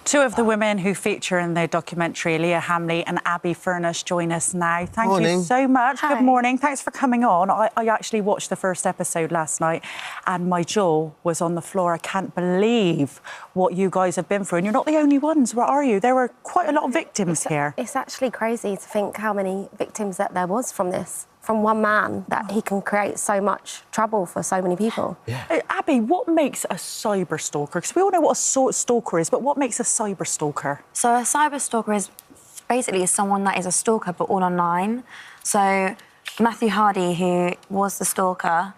Two of the women who feature in the documentary, Leah Hamley and Abby Furness, join us now. Thank you so much. Hi. Good morning. Thanks for coming on. I actually watched the first episode last night and my jaw was on the floor. I can't believe what you guys have been through. And you're not the only ones, where are you? There were quite a lot of victims here. It's actually crazy to think how many victims that there was from this. From one man, that he can create so much trouble for so many people. Yeah. Abby, what makes a cyber stalker? Because we all know what a stalker is, but what makes a cyber stalker? So a cyber stalker is basically someone that is a stalker, but all online. So Matthew Hardy, who was the stalker,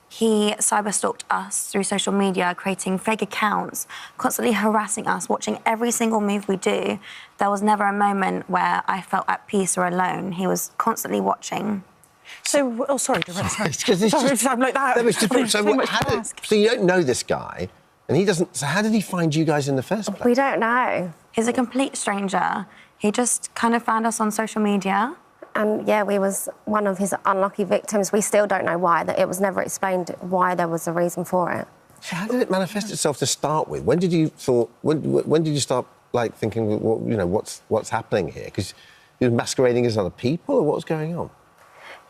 he cyber stalked us through social media, creating fake accounts, constantly harassing us, watching every single move we do. There was never a moment where I felt at peace or alone. He was constantly watching. So, oh, sorry. Sorry, I'm like that. So you don't know this guy, and he doesn't... So how did he find you guys in the first place? We don't know. He's a complete stranger. He just kind of found us on social media. And, yeah, we was one of his unlucky victims. We still don't know why. That it was never explained why there was a reason for it. So how did it manifest itself to start with? When did you start, like, thinking, well, you know, what's happening here? Because he was masquerading as other people, or what was going on?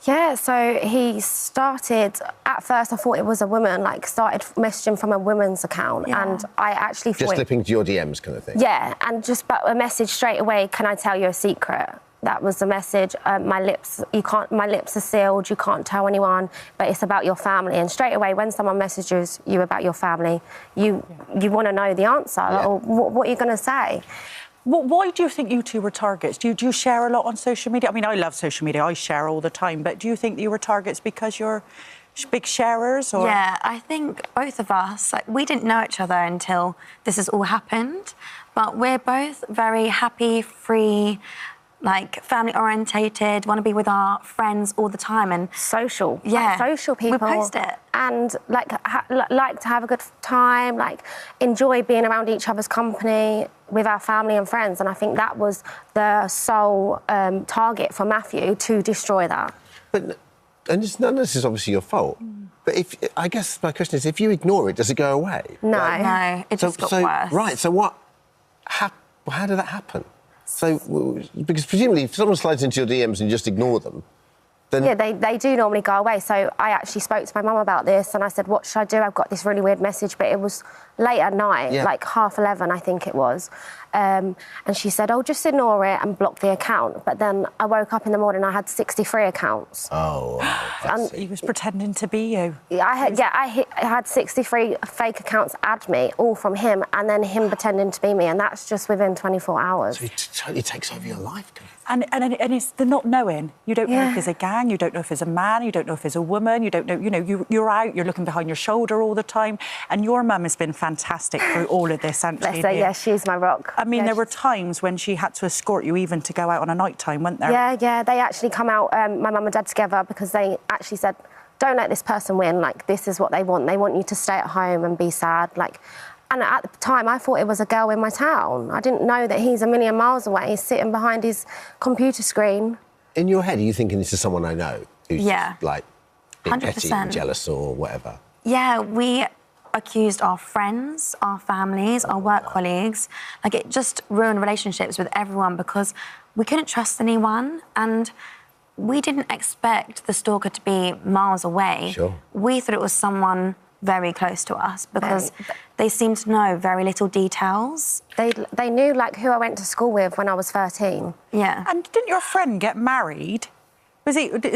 Yeah, so he started... At first, I thought it was a woman, like, started messaging from a woman's account, and I actually thought... Just slipping to your DMs kind of thing? Yeah, and just a message straight away, can I tell you a secret? That was the message. My lips are sealed, you can't tell anyone, but it's about your family. And straight away, when someone messages you about your family, you want to know the answer, or what are you going to say? Why do you think you two were targets? Do you share a lot on social media? I mean, I love social media. I share all the time. But do you think that you were targets because you're big sharers? Or? Yeah, I think both of us, like, we didn't know each other until this has all happened. But we're both very happy, free, like, family-orientated, want to be with our friends all the time. And social. Yeah. Like, social people. We post it. And, like, like to have a good time, like, enjoy being around each other's company with our family and friends. And I think that was the sole target for Matthew, to destroy that. But, and none of this is obviously your fault. But I guess my question is, if you ignore it, does it go away? No. Like, no, it just got worse. Right, so how did that happen? So, because presumably if someone slides into your DMs and you just ignore them, then... Yeah, they do normally go away. So I actually spoke to my mum about this and I said, what should I do? I've got this really weird message, but it was late at night, like 11:30, I think it was. And she said, oh, just ignore it and block the account. But then I woke up in the morning, I had 63 accounts. Oh, wow. He was pretending to be you. I had 63 fake accounts add me, all from him, and then him pretending to be me, and that's just within 24 hours. So he totally takes over your life, kind of. And it's the not knowing. You don't know if there's a gang, you don't know if there's a man, you don't know if there's a woman, you don't know, you know, you're out, you're looking behind your shoulder all the time. And your mum has been fantastic through all of this, hasn't she? Yeah, she's my rock. I mean, there were times when she had to escort you even to go out on a night time, weren't there? Yeah, they actually come out, my mum and dad together, because they actually said, don't let this person win, like, this is what they want. They want you to stay at home and be sad, like... And at the time, I thought it was a girl in my town. I didn't know that he's a million miles away. He's sitting behind his computer screen. In your head, are you thinking this is someone I know? Who's, like, being 100%. petty and jealous or whatever? Yeah, we accused our friends, our families, our work colleagues. Like, it just ruined relationships with everyone because we couldn't trust anyone, and we didn't expect the stalker to be miles away. Sure. We thought it was someone very close to us because they seemed to know very little details. They knew, like, who I went to school with when I was 13. Yeah. And didn't your friend get married?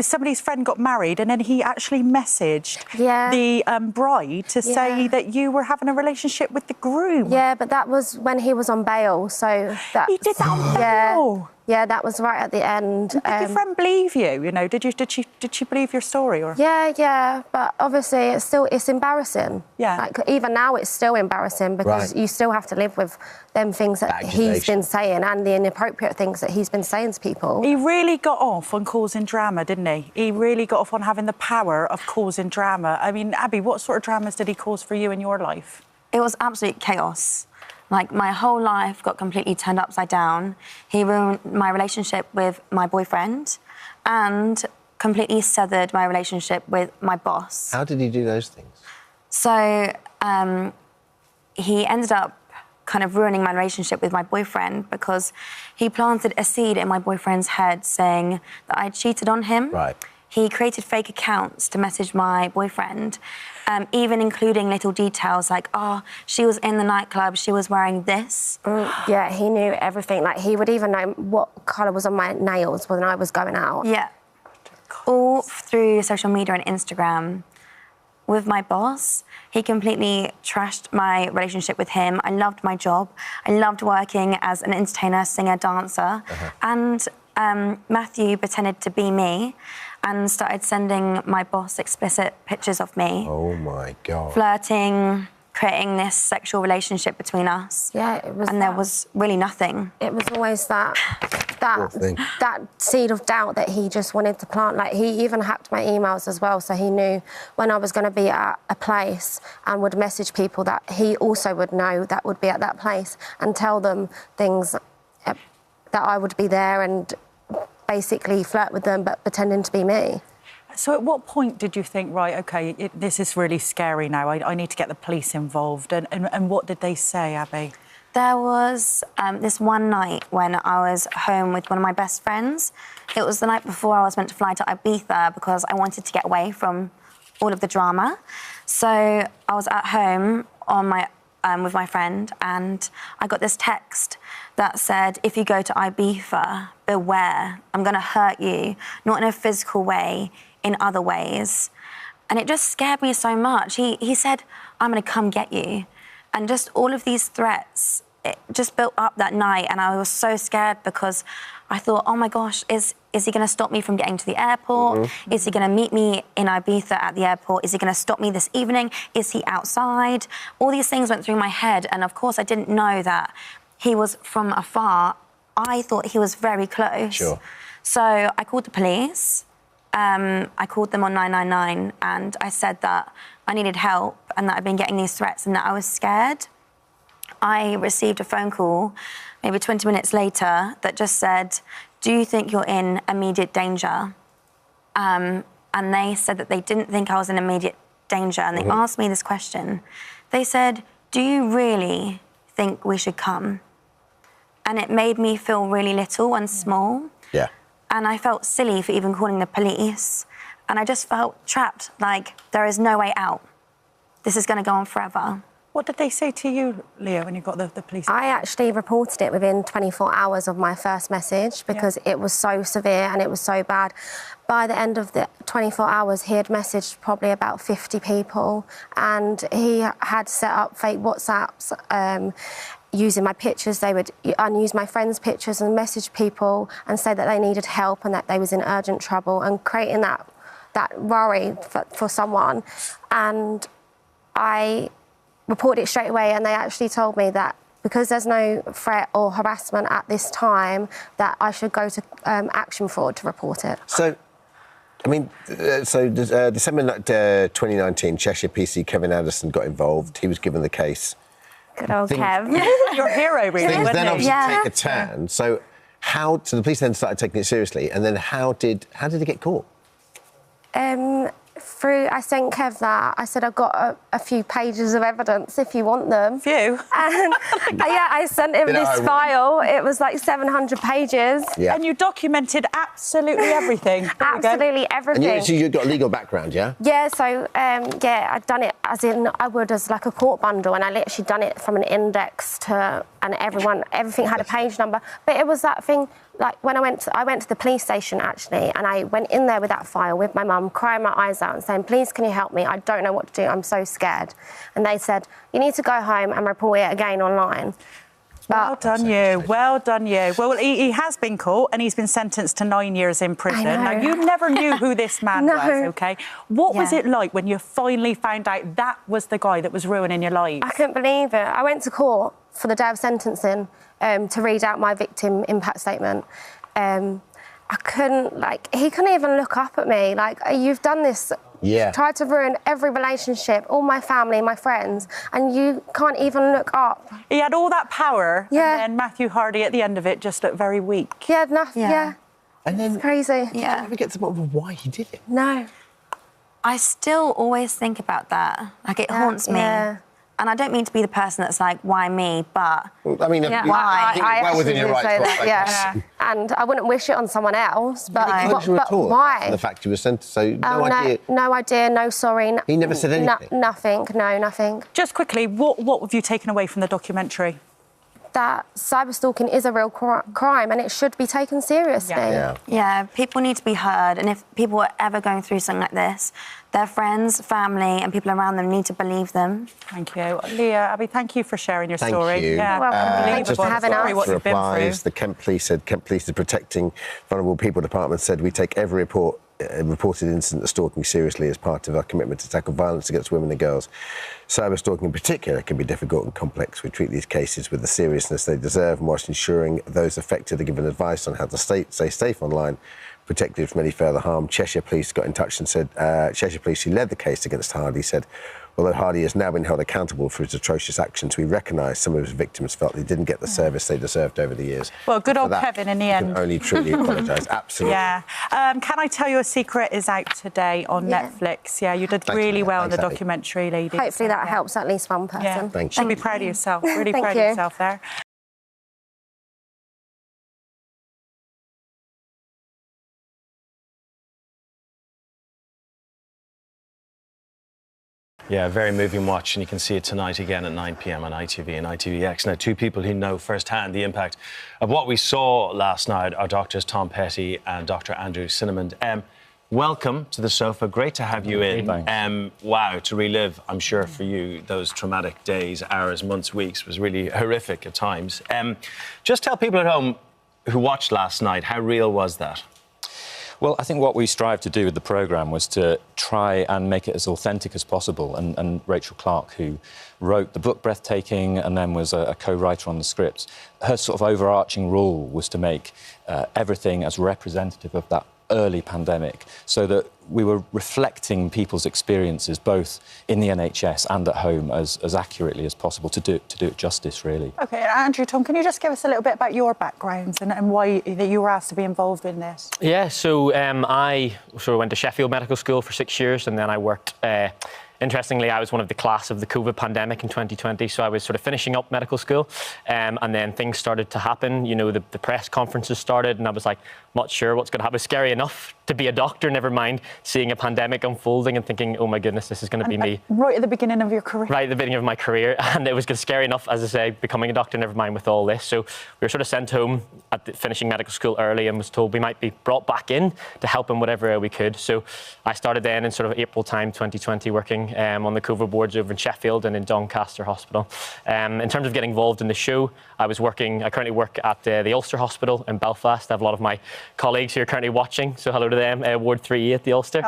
Somebody's friend got married and then he actually messaged the bride to say that you were having a relationship with the groom? Yeah, but that was when he was on bail, so... He did that on bail? Yeah, that was right at the end. Did your friend believe you? You know, did she believe your story? Or? Yeah, but obviously it's embarrassing. Yeah. Like, even now it's still embarrassing because you still have to live with them things that he's been saying and the inappropriate things that he's been saying to people. He really got off on causing drama, didn't he? He really got off on having the power of causing drama. I mean, Abby, what sort of dramas did he cause for you in your life? It was absolute chaos. Like, my whole life got completely turned upside down. He ruined my relationship with my boyfriend and completely severed my relationship with my boss. How did he do those things? So he ended up kind of ruining my relationship with my boyfriend because he planted a seed in my boyfriend's head saying that I cheated on him. Right. He created fake accounts to message my boyfriend, even including little details like, oh, she was in the nightclub, she was wearing this. Yeah, he knew everything. Like, he would even know what colour was on my nails when I was going out. Yeah. All through social media and Instagram. With my boss, he completely trashed my relationship with him. I loved my job. I loved working as an entertainer, singer, dancer. And Matthew pretended to be me and started sending my boss explicit pictures of me. Oh, my God. Flirting, creating this sexual relationship between us. Yeah, it was. And there was really nothing. It was always that thing. seed of doubt that he just wanted to plant. Like, he even hacked my emails as well, so he knew when I was going to be at a place and would message people that he also would know that would be at that place and tell them things that I would be there and basically flirt with them, but pretending to be me. So at what point did you think, right, OK, this is really scary now, I need to get the police involved? And what did they say, Abby? There was this one night when I was home with one of my best friends. It was the night before I was meant to fly to Ibiza because I wanted to get away from all of the drama. So I was at home on my with my friend, and I got this text that said, if you go to Ibiza, beware, I'm going to hurt you, not in a physical way, in other ways. And it just scared me so much. He said, I'm going to come get you. And just all of these threats, it just built up that night, and I was so scared because I thought, oh my gosh, is he going to stop me from getting to the airport? Is he going to meet me in Ibiza at the airport? Is he going to stop me this evening? Is he outside? All these things went through my head, and of course I didn't know that he was from afar. I thought he was very close. Sure. So I called the police. I called them on 999, and I said that I needed help and that I'd been getting these threats and that I was scared. I received a phone call maybe 20 minutes later that just said, do you think you're in immediate danger? And they said that they didn't think I was in immediate danger, and they asked me this question. They said, do you really think we should come? And it made me feel really little and small. Yeah. And I felt silly for even calling the police. And I just felt trapped, like there is no way out. This is going to go on forever. What did they say to you, Leah, when you got the police? I actually reported it within 24 hours of my first message because it was so severe and it was so bad. By the end of the 24 hours, he had messaged probably about 50 people, and he had set up fake WhatsApps using my pictures. They would unuse my friends' pictures and message people and say that they needed help and that they was in urgent trouble, and creating that worry for someone. And I reported it straight away, and they actually told me that because there's no threat or harassment at this time, that I should go to Action Fraud to report it. So, I mean, December 2019, Cheshire PC Kevin Anderson got involved. He was given the case. Good old Kev. Your hero, really, Things wasn't then he? obviously take a turn. So the police then started taking it seriously, and then how did it get caught? I sent Kev that. I said, I've got a few pages of evidence if you want them. Few? And I sent him this file. It was like 700 pages. Yeah. And you documented absolutely everything. Absolutely everything. And you've got a legal background, yeah? Yeah, so, I'd done it I would as like a court bundle, and I literally done it from an index to, and everything had a page number. But it was that thing, like when I went to the police station actually, and I went in there with that file with my mum, crying my eyes out and saying, please, can you help me? I don't know what to do, I'm so scared. And they said, you need to go home and report it again online. Well done you, well done you. Well, he has been caught and he's been sentenced to 9 years in prison. Now, you never knew who this man was, OK? What was it like when you finally found out that was the guy that was ruining your life? I couldn't believe it. I went to court for the day of sentencing to read out my victim impact statement. I couldn't, he couldn't even look up at me. You've done this. Yeah. Tried to ruin every relationship, all my family, my friends, and you can't even look up. He had all that power, yeah. And then Matthew Hardy at the end of it just looked very weak. He had nothing, yeah. And then... It's crazy. Did you ever get to the bottom of why he did it? No. I still always think about that. It haunts me. Yeah. And I don't mean to be the person that's like, why me? But I mean, Yeah. Why? I well within actually your did right say to that, ask. yeah. And I wouldn't wish it on someone else, but, But why? The fact you were sent, so Oh, no idea. no idea, no sorry. He never said anything? Nothing, no, nothing. Just quickly, what have you taken away from the documentary? That cyberstalking is a real crime and it should be taken seriously. Yeah, people need to be heard. And if people are ever going through something like this, their friends, family and people around them need to believe them. Thank you. Leah, Abby, thank you for sharing your Thank story. you. Yeah, Thank you for having us. what you've been replies, through. the Kent Police said Kent Police is protecting vulnerable people department said we take every reported incident of stalking seriously as part of our commitment to tackle violence against women and girls. Cyber stalking in particular can be difficult and complex. We treat these cases with the seriousness they deserve and whilst ensuring those affected are given advice on how to stay safe online, protected from any further harm. Cheshire Police got in touch and said, Cheshire Police, who led the case against Hardy, said, although Hardy has now been held accountable for his atrocious actions, we recognise some of his victims felt they didn't get the service they deserved over the years. Well, good old For that, Kevin in the we end. can only truly apologise. Absolutely. Yeah. Can I tell you a secret is out today on Netflix? Yeah, you did Thanks, really Leah. well in the Thanks, Abby. documentary, ladies. Hopefully that helps at least one person. Yeah. Thank Should you. be proud of yourself. Really Thank proud you. of yourself there. Yeah, very moving watch, and you can see it tonight again at 9 p.m. on ITV and ITVX. Now, two people who know firsthand the impact of what we saw last night are doctors Tom Petty and Dr. Andrew Cinnamond. Welcome to the sofa. Great to have you in. Wow, to relive, I'm sure for you, those traumatic days, hours, months, weeks was really horrific at times. Just tell people at home who watched last night, how real was that? Well, I think what we strived to do with the programme was to try and make it as authentic as possible. And Rachel Clark, who wrote the book Breathtaking and then was a co-writer on the scripts, her sort of overarching rule was to make everything as representative of that early pandemic, so that we were reflecting people's experiences both in the NHS and at home as accurately as possible to do it justice, really. OK, Andrew, Tom, can you just give us a little bit about your backgrounds and why that you were asked to be involved in this? Yeah, so I sort of went to Sheffield Medical School for 6 years and then I worked... Interestingly, I was one of the class of the COVID pandemic in 2020, so I was sort of finishing up medical school, and then things started to happen. You know, the press conferences started, and I was like, not sure what's going to happen. It's scary enough to be a doctor, never mind seeing a pandemic unfolding and thinking, oh my goodness, this is going to be me. Right at the beginning of your career. Right at the beginning of my career, and it was scary enough, as I say, becoming a doctor, never mind with all this. So we were sort of sent home at finishing medical school early and was told we might be brought back in to help in whatever way we could. So I started then in sort of April time 2020 working on the COVID wards over in Sheffield and in Doncaster Hospital. In terms of getting involved in the show, I currently work at the Ulster Hospital in Belfast. I have a lot of my colleagues who are currently watching, so hello to them, Ward 3E at the Ulster.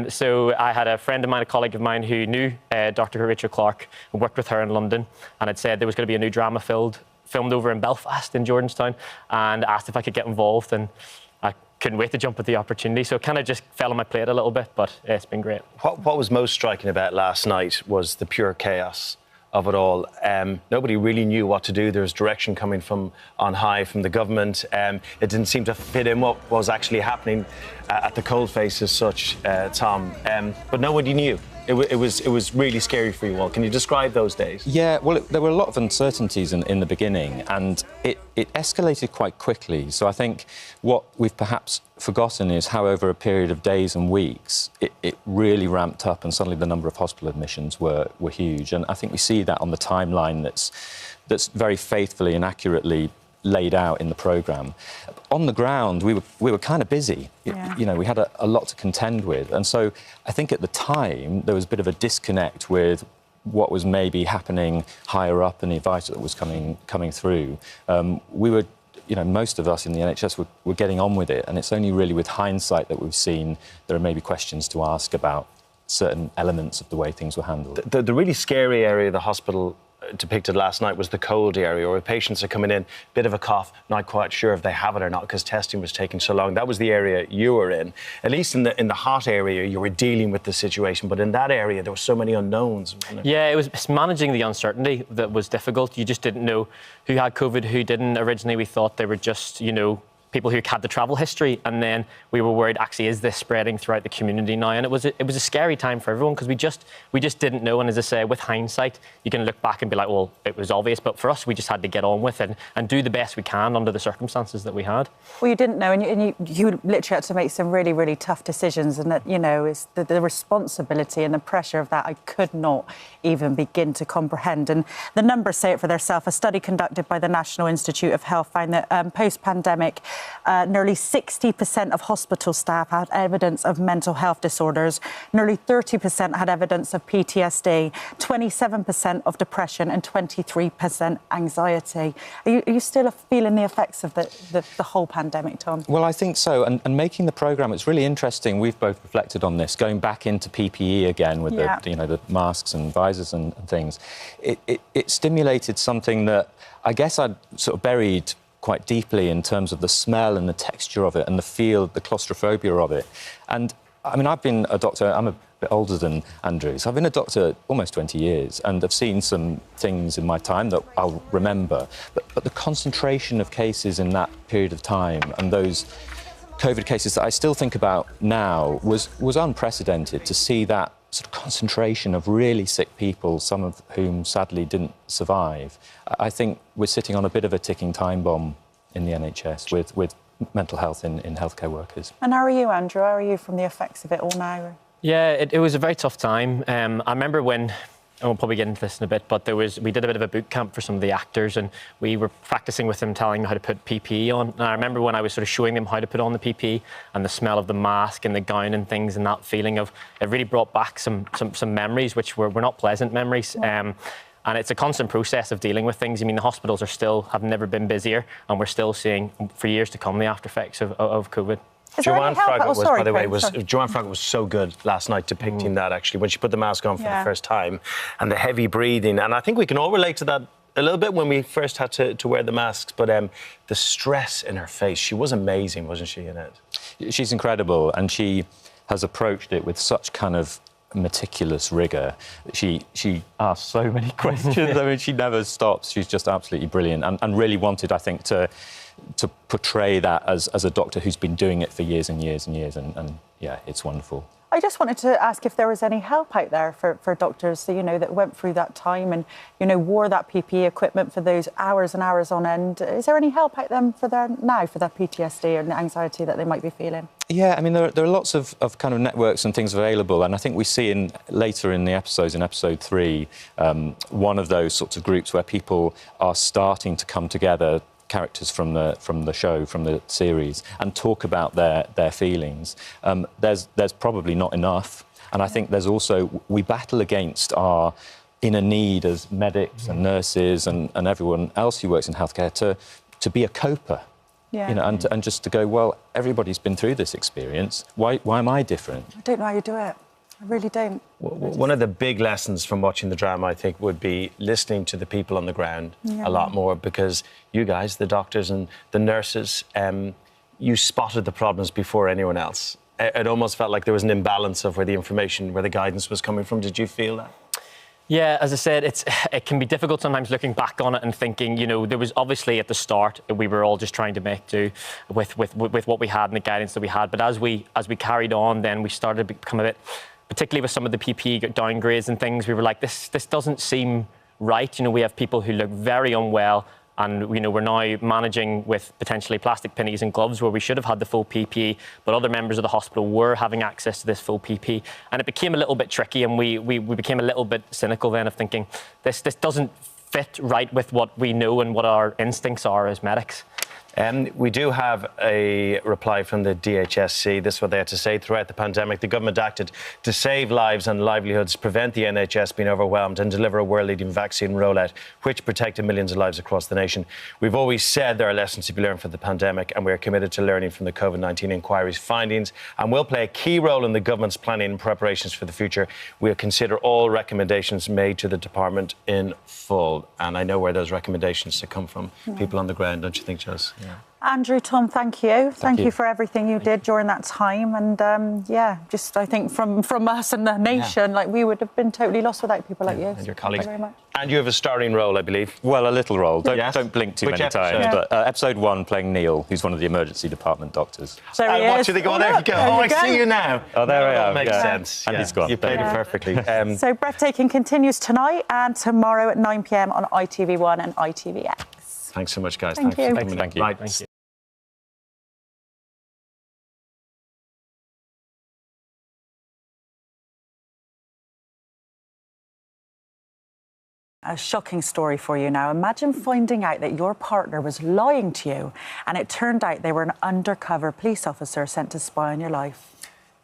So I had a friend of mine, a colleague of mine who knew Dr. Rachel Clark and worked with her in London, and had said there was going to be a new drama filmed over in Belfast in Jordanstown, and asked if I could get involved, and I couldn't wait to jump at the opportunity. So it kind of just fell on my plate a little bit, but it's been great. What was most striking about last night was the pure chaos of it all. Nobody really knew what to do. There was direction coming from on high from the government. It didn't seem to fit in what was actually happening at the coalface as such, Tom. But nobody knew. It was really scary for you all. Can you describe those days? Yeah, well, there were a lot of uncertainties in the beginning, and it escalated quite quickly. So I think what we've perhaps forgotten is how over a period of days and weeks, it really ramped up, and suddenly the number of hospital admissions were huge. And I think we see that on the timeline that's very faithfully and accurately laid out in the programme. On the ground, we were kind of busy. Yeah. You know, we had a lot to contend with. And so I think at the time, there was a bit of a disconnect with what was maybe happening higher up and the advice that was coming through. We were, you know, most of us in the NHS were getting on with it, and it's only really with hindsight that we've seen there are maybe questions to ask about certain elements of the way things were handled. The really scary area of the hospital depicted last night was the cold area, where patients are coming in, bit of a cough, not quite sure if they have it or not because testing was taking so long. That was the area you were in. At least in the hot area, you were dealing with the situation, but in that area, there were so many unknowns. Yeah, it's managing the uncertainty that was difficult. You just didn't know who had COVID, who didn't. Originally, we thought they were just, you know, people who had the travel history, and then we were worried, actually, is this spreading throughout the community now? And it was a scary time for everyone, because we just didn't know. And as I say, with hindsight, you can look back and be like, well, it was obvious. But for us, we just had to get on with it and do the best we can under the circumstances that we had. Well, you didn't know, and you literally had to make some really, really tough decisions, and that, you know, is the responsibility and the pressure of that I could not even begin to comprehend. And the numbers say it for themselves. A study conducted by the National Institute of Health found that post-pandemic, nearly 60% of hospital staff had evidence of mental health disorders, nearly 30% had evidence of PTSD, 27% of depression, and 23% anxiety. Are you still feeling the effects of the whole pandemic, Tom? Well, I think so. And making the programme, it's really interesting. We've both reflected on this, going back into PPE again with the masks and visors and things. It stimulated something that I guess I'd sort of buried quite deeply in terms of the smell and the texture of it and the feel, the claustrophobia of it. And I mean, I've been a doctor, I'm a bit older than Andrew, so I've been a doctor almost 20 years, and I've seen some things in my time that I'll remember. But the concentration of cases in that period of time and those COVID cases that I still think about now was unprecedented. To see that sort of concentration of really sick people, some of whom sadly didn't survive. I think we're sitting on a bit of a ticking time bomb in the NHS with mental health in healthcare workers. And how are you, Andrew? How are you from the effects of it all now? Yeah, it was a very tough time. I remember when, and we'll probably get into this in a bit, but we did a bit of a boot camp for some of the actors, and we were practicing with them, telling them how to put PPE on. And I remember when I was sort of showing them how to put on the PPE and the smell of the mask and the gown and things, and that feeling of it really brought back some memories which were not pleasant memories. And it's a constant process of dealing with things. I mean, the hospitals have never been busier, and we're still seeing for years to come the after effects of COVID. Joanne Froggatt was so good last night depicting that, actually, when she put the mask on for the first time, and the heavy breathing. And I think we can all relate to that a little bit when we first had to wear the masks. But the stress in her face, she was amazing, wasn't she, in it? She's incredible, and she has approached it with such kind of meticulous rigour. She asks so many questions. I mean, she never stops. She's just absolutely brilliant, and really wanted, I think, to portray that as a doctor who's been doing it for years and years and years, and yeah, it's wonderful. I just wanted to ask if there was any help out there for doctors, you know, that went through that time and, you know, wore that PPE equipment for those hours and hours on end. Is there any help out them for their PTSD and the anxiety that they might be feeling? Yeah, I mean, there are lots of kind of networks and things available, and I think we see later in the episodes, in episode 3, one of those sorts of groups where people are starting to come together, characters from the show, from the series, and talk about their feelings. There's probably not enough, and I think there's also, we battle against our inner need as medics and nurses and everyone else who works in healthcare to be a coper. Yeah. You know, and just to go, well, everybody's been through this experience. Why am I different? I don't know how you do it. I really don't. One of the big lessons from watching the drama, I think, would be listening to the people on the ground a lot more, because you guys, the doctors and the nurses, you spotted the problems before anyone else. It almost felt like there was an imbalance of where the information, where the guidance was coming from. Did you feel that? Yeah, as I said, it can be difficult sometimes looking back on it and thinking, you know, there was obviously at the start we were all just trying to make do with what we had and the guidance that we had. But as we carried on, then we started to become a bit, particularly with some of the PPE downgrades and things, we were like, this doesn't seem right. You know, we have people who look very unwell, and, you know, we're now managing with potentially plastic pinnies and gloves where we should have had the full PPE, but other members of the hospital were having access to this full PPE. And it became a little bit tricky, and we became a little bit cynical then of thinking, this doesn't fit right with what we know and what our instincts are as medics. We do have a reply from the DHSC. This is what they had to say. Throughout the pandemic, the government acted to save lives and livelihoods, prevent the NHS being overwhelmed, and deliver a world-leading vaccine rollout, which protected millions of lives across the nation. We've always said there are lessons to be learned from the pandemic, and we are committed to learning from the COVID-19 inquiry's findings, and will play a key role in the government's planning and preparations for the future. We'll consider all recommendations made to the department in full. And I know where those recommendations to come from. People on the ground, don't you think, Jess? Yeah. Andrew, Tom, thank you. Thank you for everything you did during that time. And just I think from us and the nation, like, we would have been totally lost without people like you. And your colleagues. Thank you very much. And you have a starring role, I believe. Well, a little role. Yes. Don't blink too Which many episode? times. But episode 1, playing Neil, who's one of the emergency department doctors. There he What is. do you think? Oh, there you go. There Oh, you I go. see you now. Oh, there I That am. makes Yeah. sense. And he's gone. You played it perfectly. So Breathtaking continues tonight and tomorrow at 9 p.m. on ITV1 and ITVX. Thanks so much, guys. Thank Thanks you. for coming in. Thank you. Right. Thank you. A shocking story for you now. Imagine finding out that your partner was lying to you and it turned out they were an undercover police officer sent to spy on your life.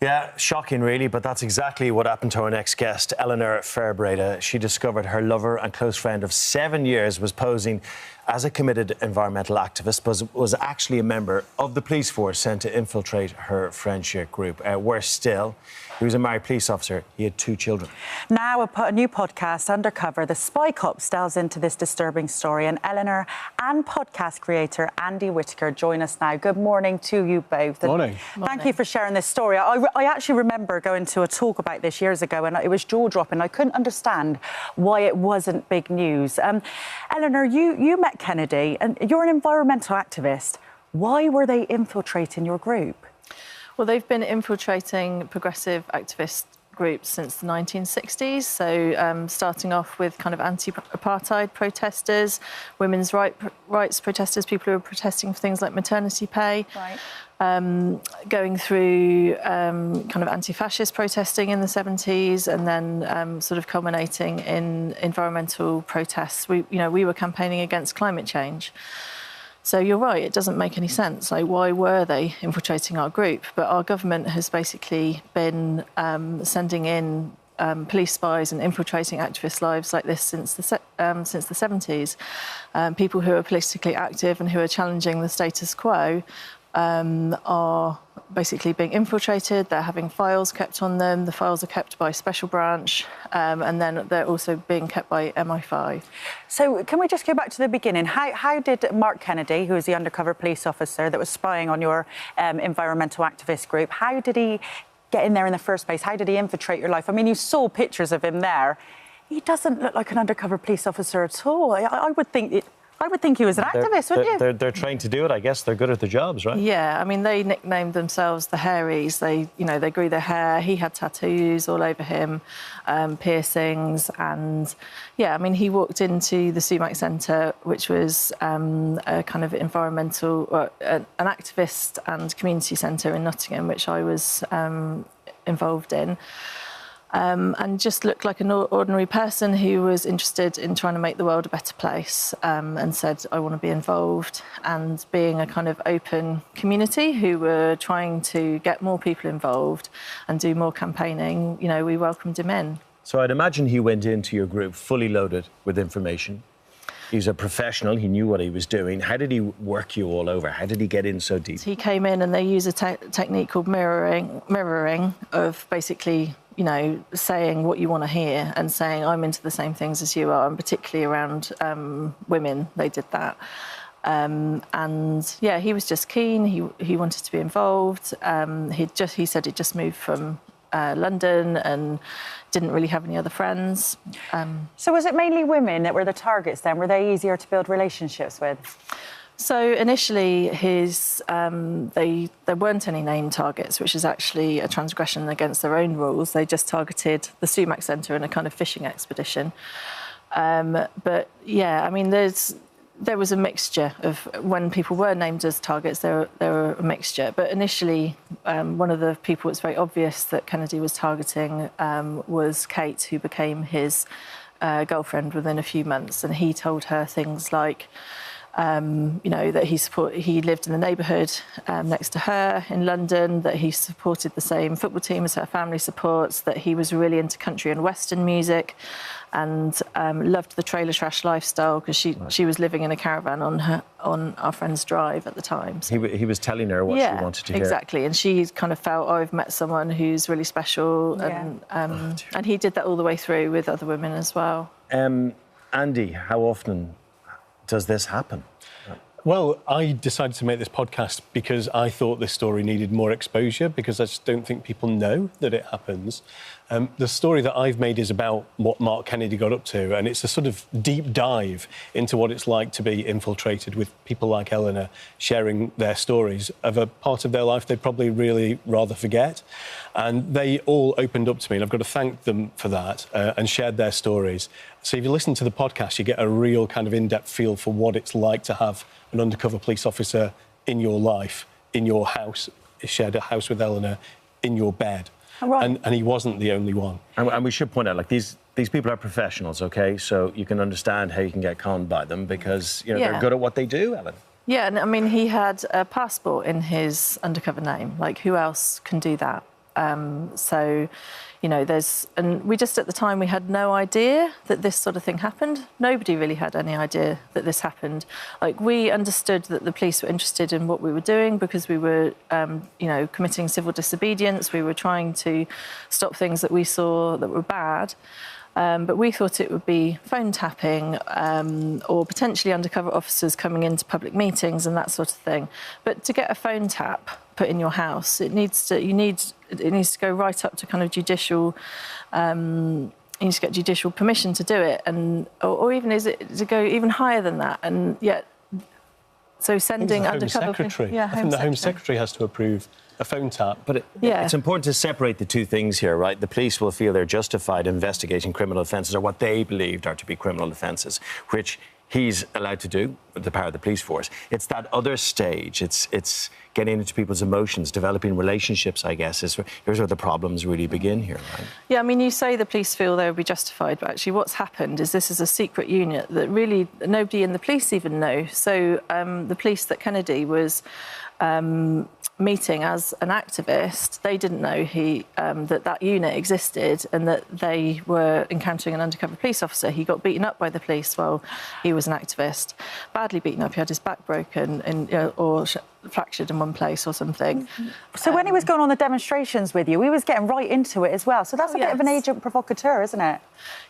Yeah, shocking really, but that's exactly what happened to our next guest, Eleanor Fairbreda. She discovered her lover and close friend of 7 years was posing as a committed environmental activist, but was actually a member of the police force sent to infiltrate her friendship group. Worse still, he was a married police officer. He had 2 children. Now a new podcast, Undercover, the Spy Cops, delves into this disturbing story. And Eleanor and podcast creator Andy Whitaker join us now. Good morning to you both. Morning. Thank you for sharing this story. I actually remember going to a talk about this years ago and it was jaw-dropping. I couldn't understand why it wasn't big news. Eleanor, you met Kennedy and you're an environmental activist. Why were they infiltrating your group? Well, they've been infiltrating progressive activist groups since the 1960s. So starting off with kind of anti-apartheid protesters, women's rights protesters, people who are protesting for things like maternity pay. Right. Going through kind of anti-fascist protesting in the 70s and then sort of culminating in environmental protests. We were campaigning against climate change. So you're right, it doesn't make any sense. Like, why were they infiltrating our group? But our government has basically been sending in police spies and infiltrating activists' lives like this since the 70s. People who are politically active and who are challenging the status quo are basically being infiltrated. They're having files kept on them. The files are kept by Special Branch, and then they're also being kept by MI5. So can we just go back to the beginning? How did Mark Kennedy, who was the undercover police officer that was spying on your environmental activist group, how did he get in there in the first place? How did he infiltrate your life? I mean, you saw pictures of him there. He doesn't look like an undercover police officer at all. I would think he was an activist, wouldn't you? They're trained to do it, I guess. They're good at their jobs, right? Yeah, I mean, they nicknamed themselves the Hairies. They grew their hair. He had tattoos all over him, piercings, and yeah, I mean, he walked into the Sumac Centre, which was a kind of environmental, an activist and community centre in Nottingham, which I was involved in. And just looked like an ordinary person who was interested in trying to make the world a better place, and said, I want to be involved. And being a kind of open community who were trying to get more people involved and do more campaigning, we welcomed him in. So I'd imagine he went into your group fully loaded with information. He's a professional. He knew what he was doing. How did he work you all over? How did he get in so deep? He came in and they use a technique called mirroring of basically, saying what you want to hear and saying, I'm into the same things as you are, and particularly around women, they did that. And yeah, he was just keen. He wanted to be involved. He said he'd just moved from London and didn't really have any other friends. So was it mainly women that were the targets then? Were they easier to build relationships with? So initially, there weren't any named targets, which is actually a transgression against their own rules. They just targeted the Sumac Centre in a kind of fishing expedition. But yeah, I mean, there was a mixture of when people were named as targets. There were a mixture. But initially, one of the people it's very obvious that Kennedy was targeting was Kate, who became his girlfriend within a few months, and he told her things like, that he lived in the neighbourhood next to her in London, that he supported the same football team as her family supports, that he was really into country and western music, and loved the trailer trash lifestyle because she was living in a caravan on our friend's drive at the time. So, he was telling her what she wanted to hear. Exactly, and she kind of felt, I've met someone who's really special, and he did that all the way through with other women as well. Andy, how often does this happen? Well, I decided to make this podcast because I thought this story needed more exposure, because I just don't think people know that it happens. The story that I've made is about what Mark Kennedy got up to, and it's a sort of deep dive into what it's like to be infiltrated with people like Eleanor sharing their stories of a part of their life they'd probably really rather forget. And they all opened up to me, and I've got to thank them for that, and shared their stories. So if you listen to the podcast, you get a real kind of in-depth feel for what it's like to have an undercover police officer in your life, in your house, shared a house with Eleanor, in your bed. Right. And he wasn't the only one. And we should point out, like, these people are professionals, OK? So you can understand how you can get conned by them because, you know, they're good at what they do, Ellen. Yeah, and I mean, he had a passport in his undercover name. Like, who else can do that? So, you know, and we just, at the time, we had no idea that this sort of thing happened. Nobody really had any idea that this happened. Like, we understood that the police were interested in what we were doing because we were, you know, committing civil disobedience. We were trying to stop things that we saw that were bad. But we thought it would be phone tapping or potentially undercover officers coming into public meetings and that sort of thing. But to get a phone tap put in your house, it needs to go right up to kind of judicial. You need to get judicial permission to do it, and or even is it to go even higher than that? And yet, so sending undercover. Secretary. Yeah, I think the Home Secretary has to approve a phone tap. But it's important to separate the two things here, right? The police will feel they're justified investigating criminal offences or what they believed are to be criminal offences, which he's allowed to do with the power of the police force. It's that other stage. It's getting into people's emotions, developing relationships, I guess. Here's where the problems really begin here, right? Yeah, I mean, you say the police feel they would be justified, but actually what's happened is this is a secret unit that really nobody in the police even know. So the police that Kennedy was meeting as an activist, they didn't know that unit existed and that they were encountering an undercover police officer. He got beaten up by the police while he was an activist. Badly beaten up. He had his back broken or fractured in one place or something. So when he was going on the demonstrations with you, he was getting right into it as well. So that's a bit of an agent provocateur, isn't it?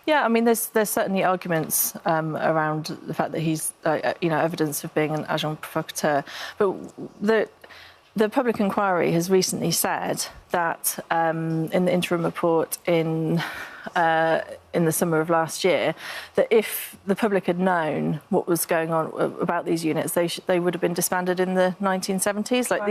Yeah, I mean, there's certainly arguments around the fact that he's, you know, evidence of being an agent provocateur. But the public inquiry has recently said that in the interim report in the summer of last year, that if the public had known what was going on about these units, they would have been disbanded in the 1970s. Like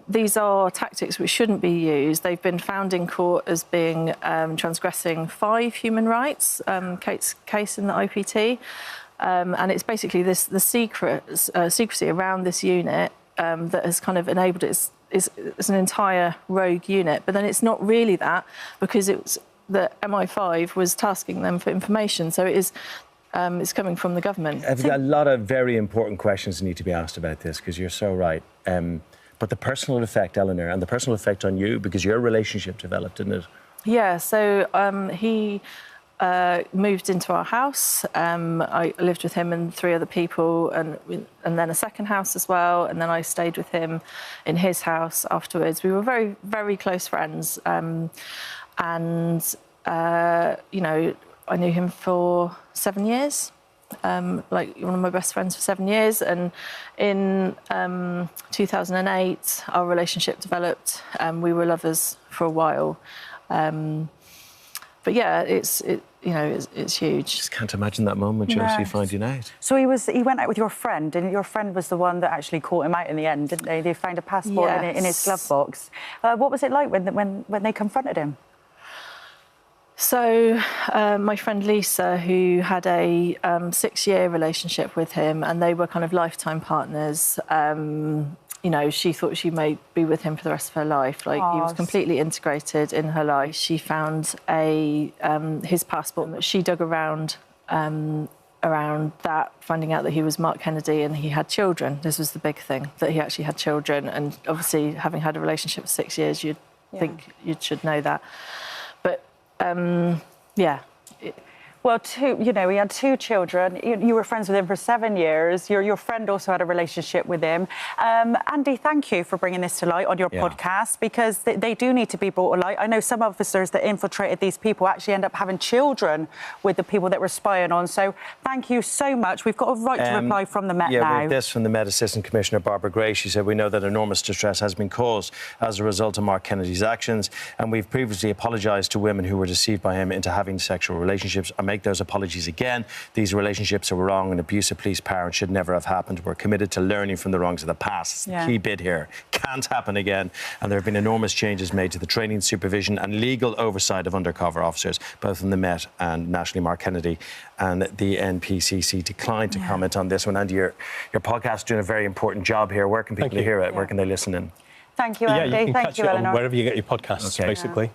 these are tactics which shouldn't be used. They've been found in court as being transgressing 5 human rights, case in the IPT, and it's basically the secrecy around this unit that has kind of enabled it. It's an entire rogue unit, but then it's not really that because it's the MI5 was tasking them for information, so it is. It's coming from the government. I've got a lot of very important questions that need to be asked about this because you're so right. But the personal effect, Eleanor, and the personal effect on you because your relationship developed, didn't it? Yeah. So he moved into our house. I lived with him and 3 other people, and then a second house as well. And then I stayed with him in his house afterwards. We were very, very close friends. You know, I knew him for 7 years, like one of my best friends for 7 years. And in 2008, our relationship developed. We were lovers for a while. But yeah, it's huge. Just can't imagine that moment, Josie, finding out. So he went out with your friend, and your friend was the one that actually caught him out in the end, didn't they? They found a passport in his glove box. What was it like when they confronted him? So my friend Lisa, who had a 6-year relationship with him, and they were kind of lifetime partners. You know, she thought she may be with him for the rest of her life. Like, he was completely integrated in her life. She found his passport. She dug around that, finding out that he was Mark Kennedy and he had children. This was the big thing, that he actually had children. And obviously, having had a relationship for 6 years, you'd think you should know that. But, yeah. Well, he had 2 children. You were friends with him for 7 years. Your friend also had a relationship with him. Andy, thank you for bringing this to light on your podcast, because they do need to be brought to light. I know some officers that infiltrated these people actually end up having children with the people that were spying on. So thank you so much. We've got a right to reply from the Met now. Yeah, we have this from the Met Assistant Commissioner, Barbara Gray. She said, we know that enormous distress has been caused as a result of Mark Kennedy's actions, and we've previously apologised to women who were deceived by him into having sexual relationships. I make those apologies again. These relationships are wrong and abuse of police power and should never have happened. We're committed to learning from the wrongs of the past. It's the key bit here. Can't happen again. And there have been enormous changes made to the training, supervision and legal oversight of undercover officers, both in the Met and nationally. Mark Kennedy and the NPCC declined to comment on this one. And your podcast is doing a very important job here. Where can people hear it? Where can they listen in? Thank you, Andy. Yeah, you can Thank catch you, it Eleanor. on wherever you get your podcasts, basically.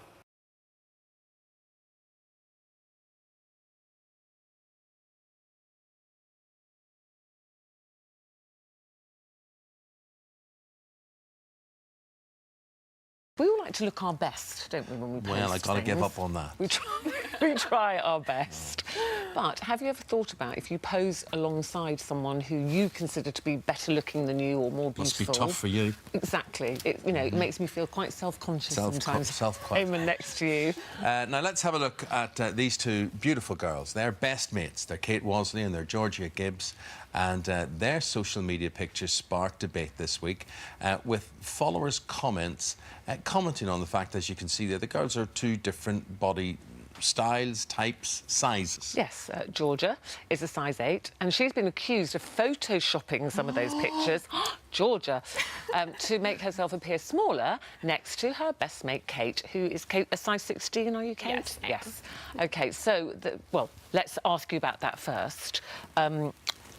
We all like to look our best, don't we, when we post Well, I've got to give up on that. We try our best. But have you ever thought about if you pose alongside someone who you consider to be better looking than you or more beautiful? Must be tough for you. Exactly. It makes me feel quite self-conscious sometimes. Aiming next to you. Now, let's have a look at these 2 beautiful girls. They're best mates. They're Kate Walsley and they're Georgia Gibbs. And their social media pictures sparked debate this week with followers' comments commenting on the fact, as you can see there, the girls are 2 different body styles, types, sizes. Yes, Georgia is a size 8, and she's been accused of photoshopping some of those pictures, Georgia, to make herself appear smaller next to her best mate, Kate, who is a size 16, are you, Kate? Yes. OK, so, well, let's ask you about that first.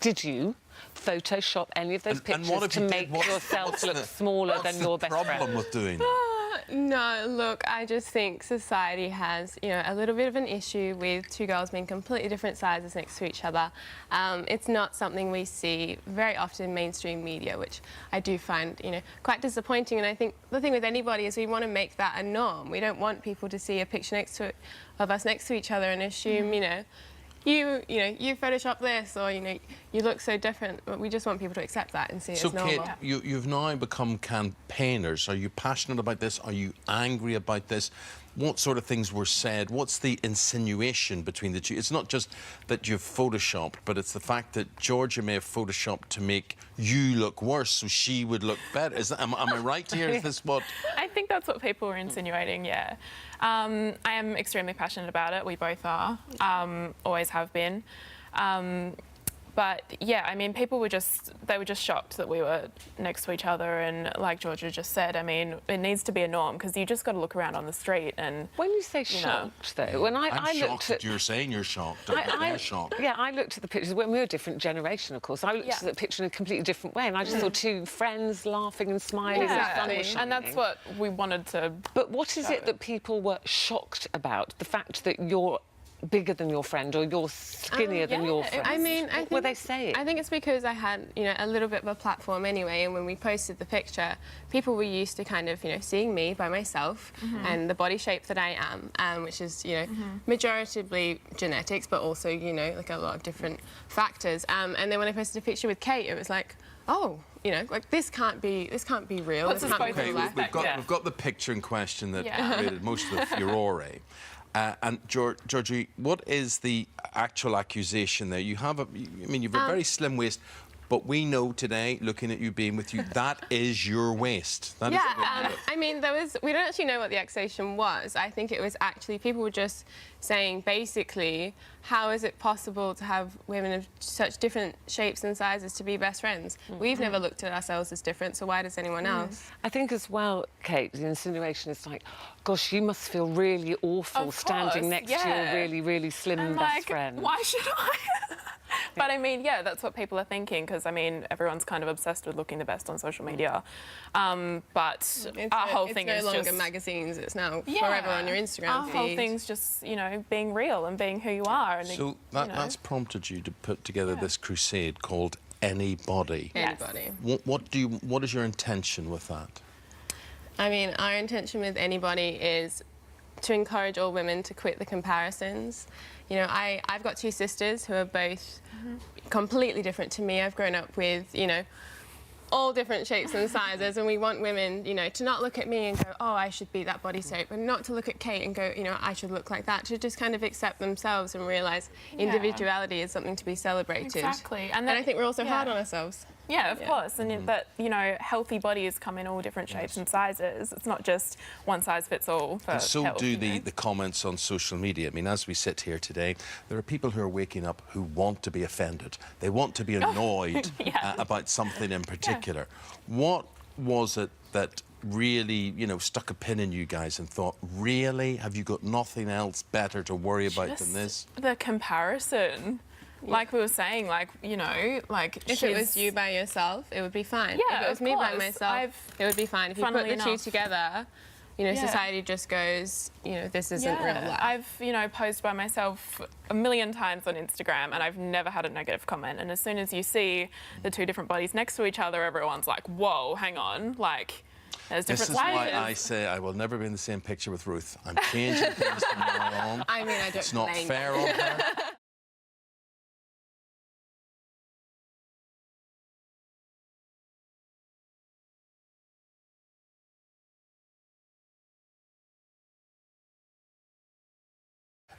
Did you Photoshop any of those pictures to make yourself look smaller than your best friend? What's the problem with doing that? No, look, I just think society has, a little bit of an issue with 2 girls being completely different sizes next to each other. It's not something we see very often in mainstream media, which I do find, quite disappointing. And I think the thing with anybody is we want to make that a norm. We don't want people to see a picture of us next to each other and assume, you Photoshop this, or, you look so different. But we just want people to accept that and see it as normal. So, Kate, you've now become campaigners. Are you passionate about this? Are you angry about this? What sort of things were said? What's the insinuation between the 2? It's not just that you've photoshopped, but it's the fact that Georgia may have photoshopped to make you look worse, so she would look better. Am I right here? Is this what... I think that's what people were insinuating, yeah. I am extremely passionate about it. We both are. Always have been. But yeah, I mean, people were just shocked that we were next to each other, and like Georgia just said, I mean, it needs to be a norm, because you just got to look around on the street and... When you say shocked, though, when I I'm looked shocked at... that you're saying you're shocked. They're shocked. Yeah, I looked at the pictures when we were a different generation, of course. I looked at the picture in a completely different way, and I just saw 2 friends laughing and smiling. Exactly. And that's what we wanted to... But what is it that people were shocked about? The fact that you're bigger than your friend, or you're skinnier than your friend? I mean, what were they saying? I think it's because I had, a little bit of a platform anyway, and when we posted the picture, people were used to kind of, seeing me by myself and the body shape that I am, which is, majoritively genetics, but also, like a lot of different factors. And then when I posted a picture with Kate, it was like, oh, like this can't be real. This can't be real life. We've got the picture in question that created most of the furore. And Georgie, what is the actual accusation there? You have you've a very slim waist, but we know today, looking at you being with you, that is your waist. That is I mean, we don't actually know what the accusation was. I think it was actually, people were just saying, basically, how is it possible to have women of such different shapes and sizes to be best friends? We've never looked at ourselves as different, so why does anyone else? I think as well, Kate, the insinuation is like, gosh, you must feel really awful standing next to your really, really slim best friend. Why should I? But I mean, yeah, that's what people are thinking, because I mean, everyone's kind of obsessed with looking the best on social media. But our whole thing is no longer just magazines. It's now forever on your Instagram Our feed. whole thing's just, being real and being who you are. And so that's prompted you to put together this crusade called Anybody. Anybody. What is your intention with that? I mean, our intention with Anybody is to encourage all women to quit the comparisons. You know, I've got two sisters who are both completely different to me. I've grown up with, you know, all different shapes and sizes, and we want women, you know, to not look at me and go, oh, I should be that body shape, and not to look at Kate and go, you know, I should look like that, to just kind of accept themselves and realise individuality is something to be celebrated. Exactly. And I think we're also hard on ourselves. Yeah, of course. And that, you know, healthy bodies come in all different shapes and sizes. It's not just one size fits all for And so health, do you know? the comments on social media. I mean, as we sit here today, there are people who are waking up who want to be offended. They want to be annoyed about something in particular. What was it that really, you know, stuck a pin in you guys and thought, really? Have you got nothing else better to worry about than this? The comparison. Like we were saying, like, you know, like... If it was you by yourself, it would be fine. Yeah, if it was me by myself, it would be fine. If you put the two together, you know, society just goes, you know, this isn't real life. I've, you know, posed by myself a million times on Instagram and I've never had a negative comment. And as soon as you see the two different bodies next to each other, everyone's like, whoa, hang on, like... There's different This is why I say I will never be in the same picture with Ruth. I'm changing things from now on. I mean, I don't It's not fair on her.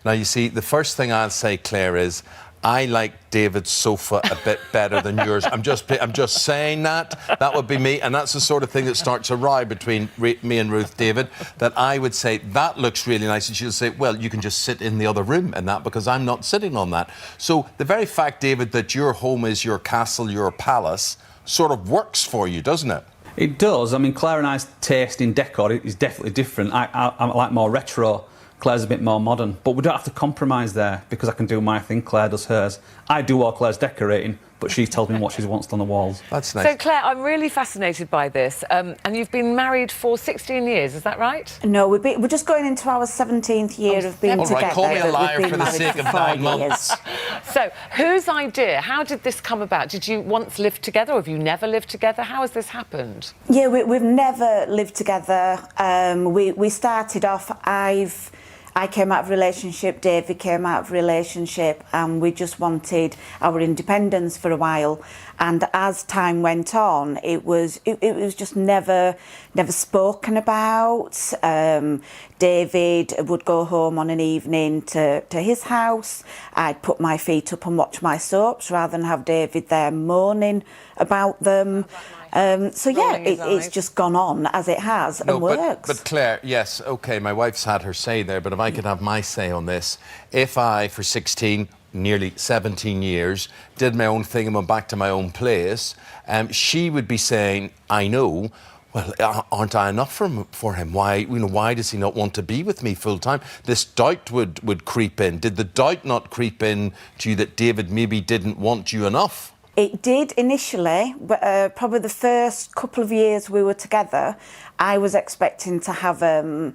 Now, you see, the first thing I'll say, Claire, is I like David's sofa a bit better than yours. I'm just saying that. That would be me, and that's the sort of thing that starts a row between me and Ruth, David, that I would say, that looks really nice, and she'll say, well, you can just sit in the other room and that, because I'm not sitting on that. So the very fact, David, that your home is your castle, your palace, sort of works for you, doesn't it? It does. I mean, Claire and I's taste in decor is definitely different. I like more retro. Claire's a bit more modern, but we don't have to compromise there because I can do my thing, Claire does hers. I do all Claire's decorating, but she tells me what she wants on the walls. That's nice. So, Claire, I'm really fascinated by this, and you've been married for 16 years, is that right? No, we're just going into our 17th year of being together. All right, call me a liar for the sake of 9 months. So, whose idea? How did this come about? Did you once live together, or have you never lived together? How has this happened? Yeah, we've never lived together. We started off, I came out of a relationship, David came out of a relationship, and we just wanted our independence for a while. And as time went on, it was just never spoken about. David would go home on an evening to his house. I'd put my feet up and watch my soaps rather than have David there moaning about them. So yeah, it's just gone on as it has and works. But Claire, yes, OK, my wife's had her say there, but if I could have my say on this, if I, for 16, nearly 17 years, did my own thing and went back to my own place, she would be saying, I know, well, aren't I enough for him? Why does he not want to be with me full time? This doubt would creep in. Did the doubt not creep in to you that David maybe didn't want you enough? It did initially, but probably the first couple of years we were together, I was expecting to have a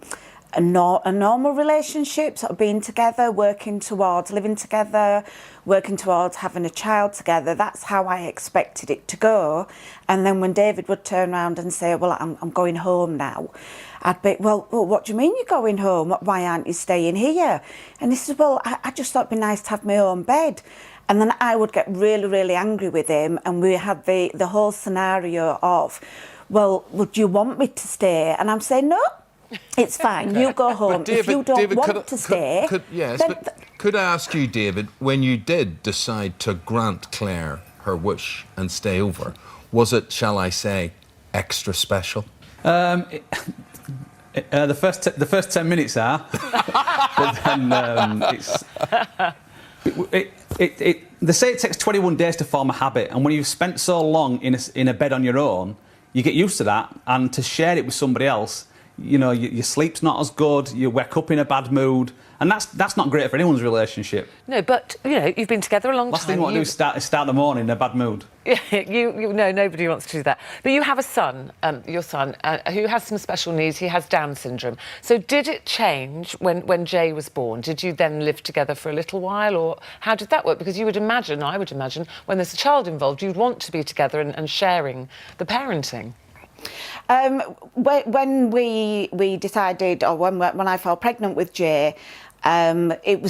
normal relationship, sort of being together, working towards living together, working towards having a child together. That's how I expected it to go. And then when David would turn around and say, well, I'm going home now, I'd be, well, what do you mean you're going home? Why aren't you staying here? And he said, well, I just thought it'd be nice to have my own bed. And then I would get really, really angry with him, and we had the whole scenario of, well, would you want me to stay? And I'm saying, no, it's fine, you go home. David, if you don't want to stay... Could I ask you, David, when you did decide to grant Claire her wish and stay over, was it, shall I say, extra special? The first 10 minutes are, but then it's... They say it takes 21 days to form a habit, and when you've spent so long in a bed on your own, you get used to that, and to share it with somebody else, you know, your sleep's not as good, you wake up in a bad mood, and that's not great for anyone's relationship. No, but, you know, you've been together a long time. Last thing you want to do is start the morning in a bad mood. No, nobody wants to do that. But you have a son, your son, who has some special needs. He has Down syndrome. So did it change when Jay was born? Did you then live together for a little while, or how did that work? Because I would imagine, when there's a child involved, you'd want to be together and sharing the parenting. When we decided, or when I fell pregnant with Jay, it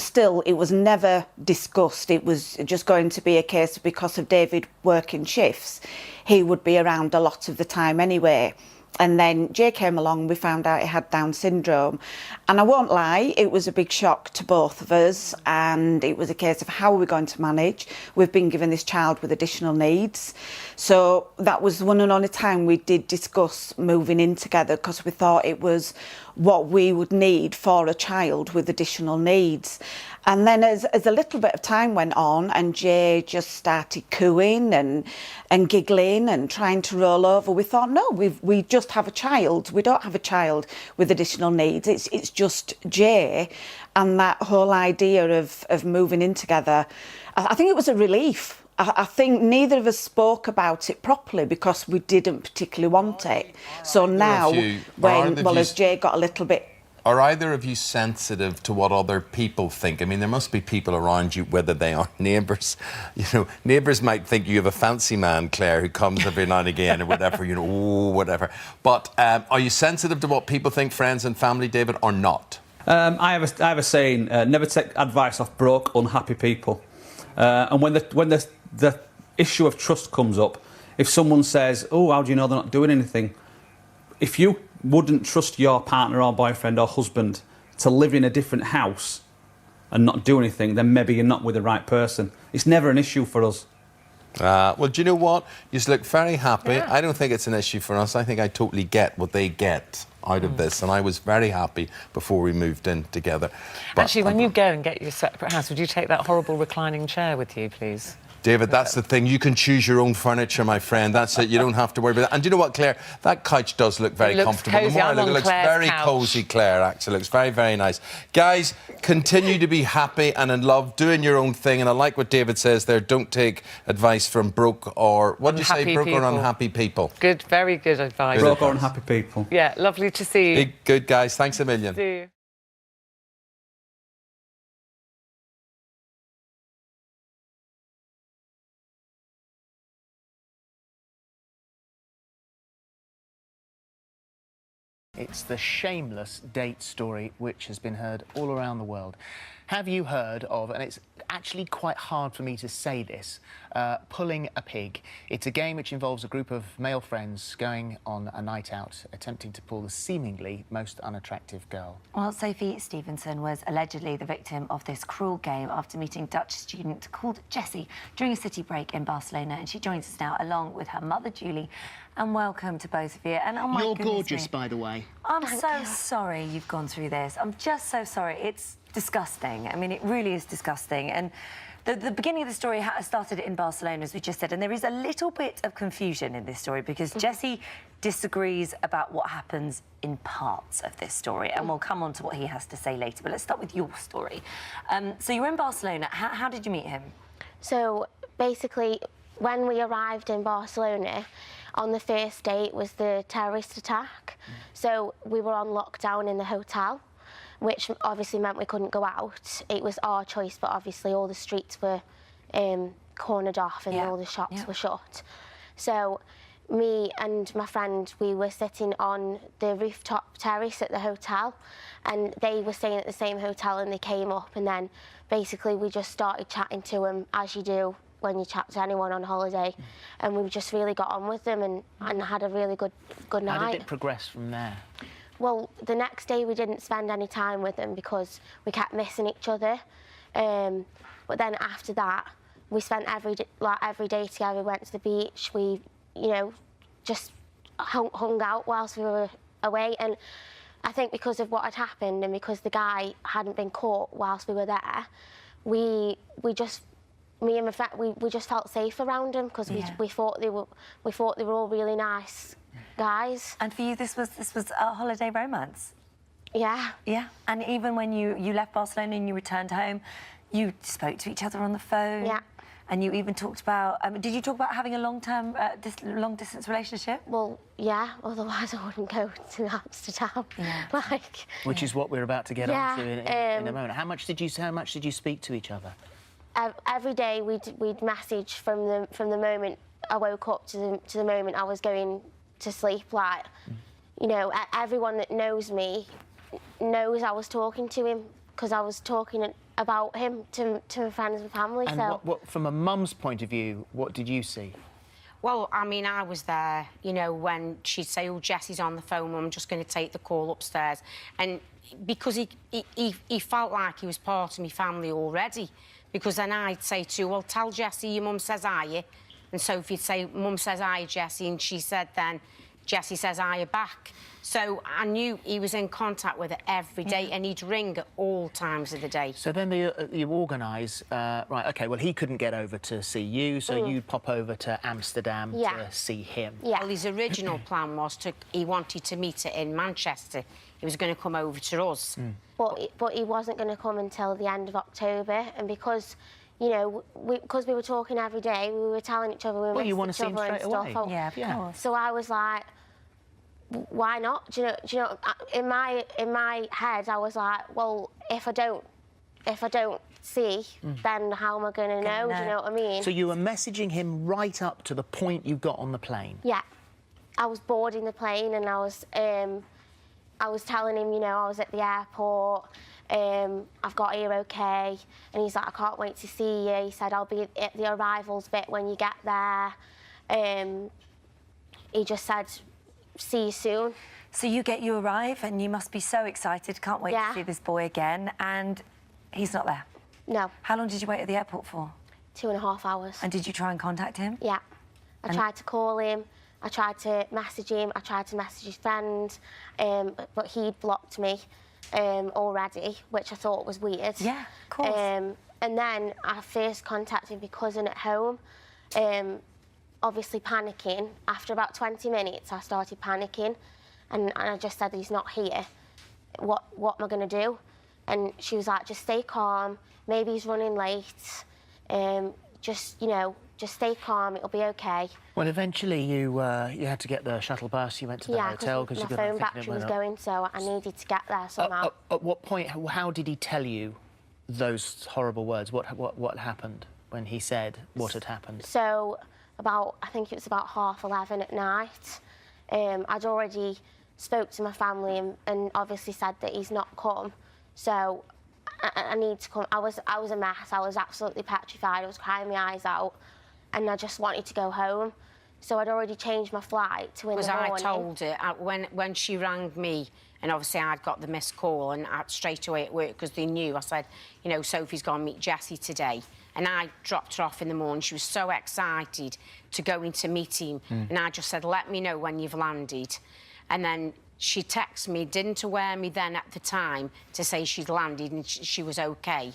was never discussed. It was just going to be a case because of David working shifts. He would be around a lot of the time anyway. And then Jay came along, we found out he had Down syndrome. And I won't lie, it was a big shock to both of us. And it was a case of how are we going to manage? We've been given this child with additional needs. So that was one and only time we did discuss moving in together, because we thought it was what we would need for a child with additional needs. And then as a little bit of time went on and Jay just started cooing and giggling and trying to roll over, we thought, no, we just have a child. We don't have a child with additional needs. It's just Jay. And that whole idea of moving in together, I think it was a relief. I think neither of us spoke about it properly because we didn't particularly want it. So now, as Jay got a little bit... Are either of you sensitive to what other people think? I mean, there must be people around you, whether they are neighbours. You know, neighbours might think you have a fancy man, Claire, who comes every now and again or whatever, you know, whatever. But are you sensitive to what people think, friends and family, David, or not? I have a saying, never take advice off broke, unhappy people. And when the issue of trust comes up, if someone says, oh, how do you know they're not doing anything? If you wouldn't trust your partner or boyfriend or husband to live in a different house and not do anything, then maybe you're not with the right person. It's never an issue for us. Well, do you know what? You look very happy. Yeah. I don't think it's an issue for us. I think I totally get what they get out of this, and I was very happy before we moved in together. But actually, when you go and get your separate house, would you take that horrible reclining chair with you, please? David, that's the thing. You can choose your own furniture, my friend. That's it. You don't have to worry about that. And do you know what, Claire? That couch does look very comfortable. Cozy. The more I look, it looks very cosy, Claire, actually. It looks very, very nice. Guys, continue to be happy and in love, doing your own thing. And I like what David says there. Don't take advice from broke or... What did you say? Broke or unhappy people? Good, very good advice. Broke or unhappy people. Yeah, lovely to see you. Big, good, guys. Thanks a million. See you. It's the shameless date story which has been heard all around the world. Have you heard of, and it's actually quite hard for me to say this, pulling a pig? It's a game which involves a group of male friends going on a night out, attempting to pull the seemingly most unattractive girl. Well, Sophie Stevenson was allegedly the victim of this cruel game after meeting a Dutch student called Jessie during a city break in Barcelona, and she joins us now along with her mother, Julie. And welcome to both of you. And oh my You're goodness gorgeous, me. by the way. I'm so sorry you've gone through this. I'm just so sorry. It's disgusting. I mean, it really is disgusting. And the beginning of the story started in Barcelona, as we just said, and there is a little bit of confusion in this story because Jessie disagrees about what happens in parts of this story, and we'll come on to what he has to say later. But let's start with your story. So you were in Barcelona. How did you meet him? So basically, when we arrived in Barcelona, on the first date was the terrorist attack. So we were on lockdown in the hotel, which obviously meant we couldn't go out. It was our choice, but obviously all the streets were cornered off and all the shops were shut. So me and my friend, we were sitting on the rooftop terrace at the hotel, and they were staying at the same hotel, and they came up, and then basically we just started chatting to them, as you do when you chat to anyone on holiday, and we just really got on with them and had a really good night. How did it progress from there? Well, the next day we didn't spend any time with them because we kept missing each other. But then after that, we spent every day together. We went to the beach. We, you know, just hung out whilst we were away. And I think because of what had happened and because the guy hadn't been caught whilst we were there, me and my friend, we just felt safe around him because we thought they were all really nice guys. And for you, this was a holiday romance. Yeah. Yeah. And even when you left Barcelona and you returned home, you spoke to each other on the phone. Yeah. And you even talked about. Did you talk about having a long-term, long-distance relationship? Well, yeah. Otherwise, I wouldn't go to Amsterdam. Yeah. Which is what we're about to get on to in a moment. How much did you speak to each other? Every day we'd message from the moment I woke up to the moment I was going to sleep. Like, you know, everyone that knows me knows I was talking to him because I was talking about him to my friends and family. And so what, from a mum's point of view, what did you see? Well, I mean, I was there, you know, when she'd say, oh, Jessie's on the phone, I'm just going to take the call upstairs. And because he felt like he was part of my family already, because then I'd say to her, well, tell Jessie your mum says hiya. And Sophie'd say, mum says hiya, Jessie, and she said then, Jessie says hiya back. So I knew he was in contact with her every day, and he'd ring at all times of the day. So then you organise, right, OK, well, he couldn't get over to see you, so you pop over to Amsterdam to see him. Yeah. Well, his original plan was he wanted to meet her in Manchester. He was going to come over to us. But he wasn't going to come until the end of October, and because, you know, because we were talking every day, we were telling each other we Well, you want missed to each see him other and straight stuff. away. Yeah, of course. So I was like, why not? Do you know? In my head, I was like, well, if I don't see, then how am I going to know? Do you know what I mean? So you were messaging him right up to the point you got on the plane? Yeah, I was boarding the plane, and I was telling him, you know, I was at the airport. I've got here okay, and he's like, I can't wait to see you. He said, I'll be at the arrivals bit when you get there. He just said, see you soon. So you arrive and you must be so excited, can't wait to see this boy again, and he's not there? No. How long did you wait at the airport for? 2.5 hours. And did you try and contact him? Yeah. I tried to call him, I tried to message him, I tried to message his friend, but he'd blocked me already, which I thought was weird. Yeah, of course. And then I first contacted my cousin at home, obviously panicking. After about 20 minutes, I started panicking, and I just said, he's not here. What am I going to do? And she was like, just stay calm. Maybe he's running late. Just stay calm. It'll be okay. Well, eventually you had to get the shuttle bus. You went to the hotel because my phone battery was going, so I needed to get there somehow. At what point? How did he tell you those horrible words? What happened when he said what had happened? So I think it was about 11:30 at night. I'd already spoke to my family and obviously said that he's not come. So I need to come. I was a mess. I was absolutely petrified. I was crying my eyes out, and I just wanted to go home. So I'd already changed my flight to in the morning. Because I told her when she rang me, and obviously I'd got the missed call, and straight away at work because they knew. I said, you know, Sophie's gone to meet Jessie today, and I dropped her off in the morning. She was so excited to go in to meet him, and I just said, let me know when you've landed, and then she texted me, didn't aware me then at the time to say she'd landed and she was okay.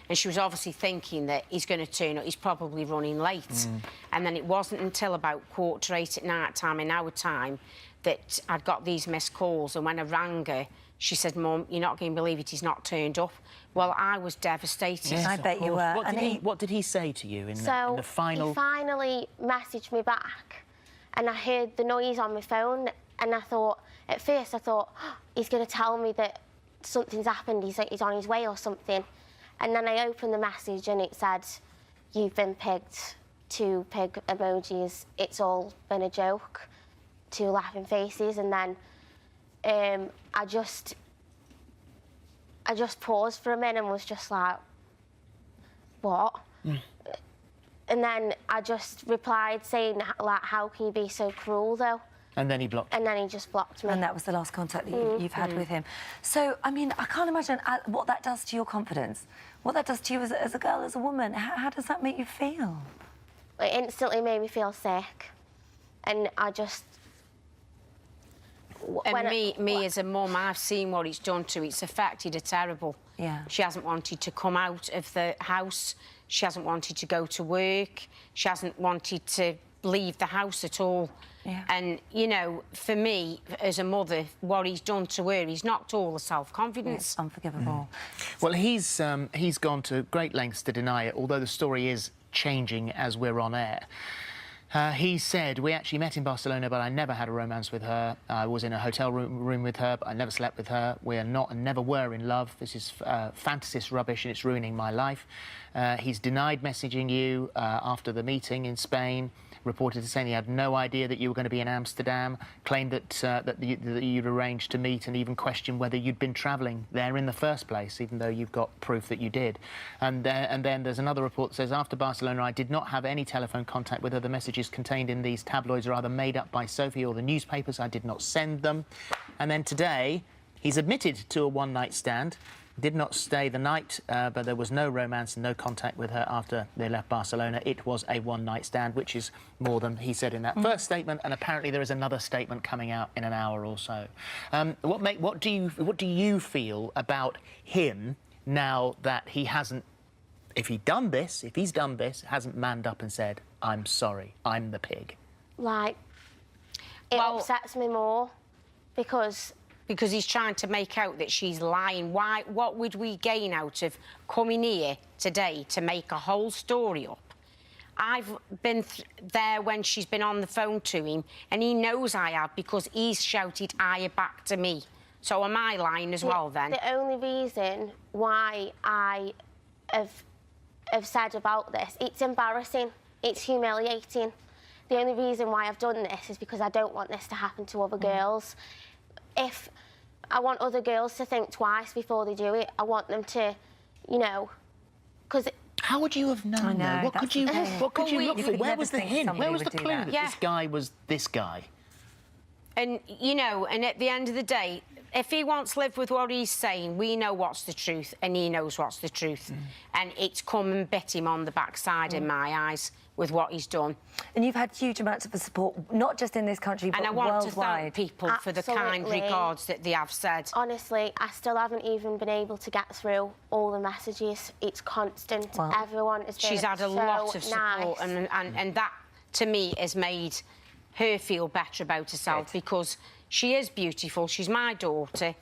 And she was obviously thinking that he's going to turn up, he's probably running late. And then it wasn't until about 7:45 at night time, in our time, that I'd got these missed calls. And when I rang her, she said, Mum, you're not going to believe it, he's not turned up. Well, I was devastated. Yes, I bet you were. What did he say to you in the final... he finally messaged me back, and I heard the noise on my phone, and I thought, at first I thought, oh, he's going to tell me that something's happened, he's on his way or something. And then I opened the message and it said, you've been pigged, 2 pig emojis, it's all been a joke, 2 laughing faces. And then I just paused for a minute and was just like, what? And then I just replied saying, like, how can you be so cruel, though? And then he blocked you. And then he just blocked me. And that was the last contact that you've had with him. So, I mean, I can't imagine what that does to your confidence, what that does to you as a girl, as a woman. How does that make you feel? It instantly made me feel sick. And I just... And me as a mum, I've seen what it's done to her. It's affected her terrible. Yeah. She hasn't wanted to come out of the house. She hasn't wanted to go to work. She hasn't wanted to leave the house at all. Yeah. And, you know, for me, as a mother, what he's done to her, he's knocked all the self-confidence. It's unforgivable. Well, he's gone to great lengths to deny it, although the story is changing as we're on air. He said, we actually met in Barcelona, but I never had a romance with her. I was in a hotel room with her, but I never slept with her. We are not and never were in love. This is fantasist rubbish and it's ruining my life. He's denied messaging you after the meeting in Spain. reported as saying he had no idea that you were going to be in Amsterdam, claimed that you'd arranged to meet, and even questioned whether you'd been travelling there in the first place, even though you've got proof that you did. And then there's another report that says, after Barcelona, I did not have any telephone contact with her. The messages contained in these tabloids are either made up by Sophie or the newspapers. I did not send them. And then today, he's admitted to a one-night stand. Did not stay the night, but there was no romance and no contact with her after they left Barcelona. It was a one-night stand, which is more than he said in that first statement, and apparently there is another statement coming out in an hour or so. What do you feel about him now that he hasn't, if he's done this, hasn't manned up and said, I'm sorry, I'm the pig? Like, it upsets me more because he's trying to make out that she's lying. What would we gain out of coming here today to make a whole story up? I've been there when she's been on the phone to him, and he knows I have because he's shouted "Aya" back to me. So am I lying as well then? The only reason why I have said about this, it's embarrassing, it's humiliating. The only reason why I've done this is because I don't want this to happen to other girls. If I want other girls to think twice before they do it, I want them to, you know, because... How would you have known, though? What could you look for? Where was the hint? Where was the clue that this guy was this guy? And, you know, and at the end of the day, if he wants to live with what he's saying, we know what's the truth and he knows what's the truth. And it's come and bit him on the backside in my eyes with what he's done. And you've had huge amounts of support, not just in this country, but worldwide. And I want to thank people for the kind regards that they have said. Honestly, I still haven't even been able to get through all the messages. It's constant. Everyone has been She's had a lot of support, nice. and that, to me, has made her feel better about herself because she is beautiful. She's my daughter.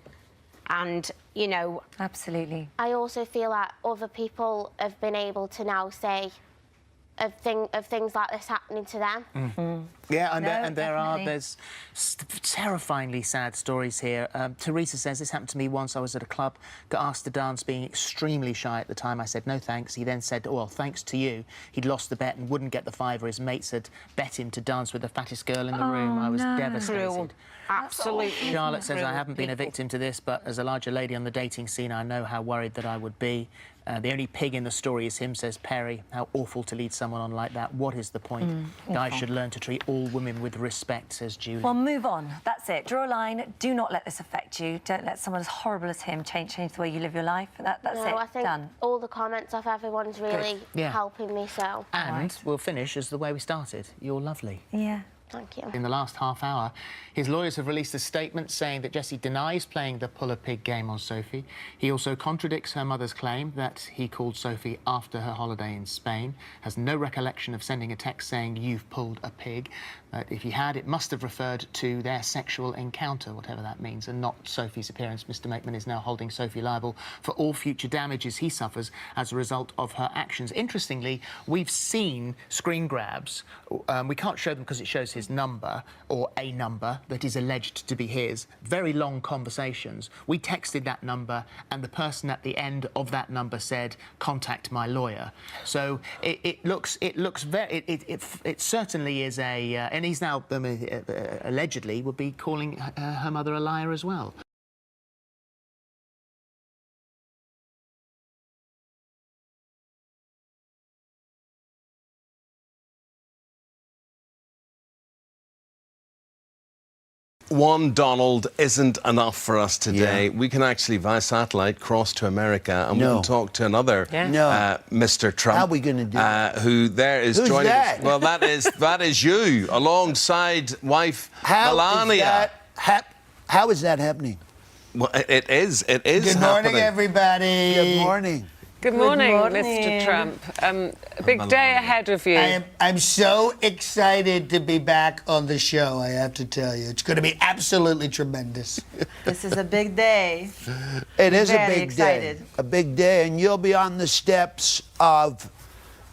And, you know... Absolutely. I also feel that other people have been able to now say of things like this happening to them. Yeah, and there's terrifyingly sad stories here. Teresa says, this happened to me once. I was at a club, got asked to dance, being extremely shy at the time. I said, no thanks. He then said, well, thanks to you. He'd lost the bet and wouldn't get the fiver. His mates had bet him to dance with the fattest girl in the room. I was devastated. Cruel. Absolutely. Charlotte says, I haven't been a victim to this, but as a larger lady on the dating scene, I know how worried that I would be. The only pig in the story is him, says Perry. How awful to lead someone on like that. What is the point? Guys should learn to treat all women with respect, says Julie. Well, move on. That's it. Draw a line. Do not let this affect you. Don't let someone as horrible as him change the way you live your life. That's it. I think Done. all the comments off everyone's really helping me, so... And we'll finish as the way we started. You're lovely. Yeah. Thank you. In the last half hour, his lawyers have released a statement saying that Jessie denies playing the pull-a-pig game on Sophie. He also contradicts her mother's claim that he called Sophie after her holiday in Spain, has no recollection of sending a text saying, you've pulled a pig. But if he had, it must have referred to their sexual encounter, whatever that means, and not Sophie's appearance. Mr. Makeman is now holding Sophie liable for all future damages he suffers as a result of her actions. Interestingly, we've seen screen grabs. We can't show them because it shows his number, or a number that is alleged to be his. Very long conversations. We texted that number, and the person at the end of that number said, contact my lawyer. So it certainly is a... and he's now, allegedly, would be calling her mother a liar as well. One Donald isn't enough for us today. We can actually, via satellite, cross to America and we can talk to another Mr. Trump. How are we going to do that? Who there is Who's joining that? us. Well, that is you, alongside wife Melania. How is that happening? Well, it is Good morning, happening. everybody. Good morning. Good morning, Mr. Trump. A big day ahead of you. I'm so excited to be back on the show, I have to tell you. It's going to be absolutely tremendous. This is a big day. It is a Very big excited. day. A big day, and you'll be on the steps of,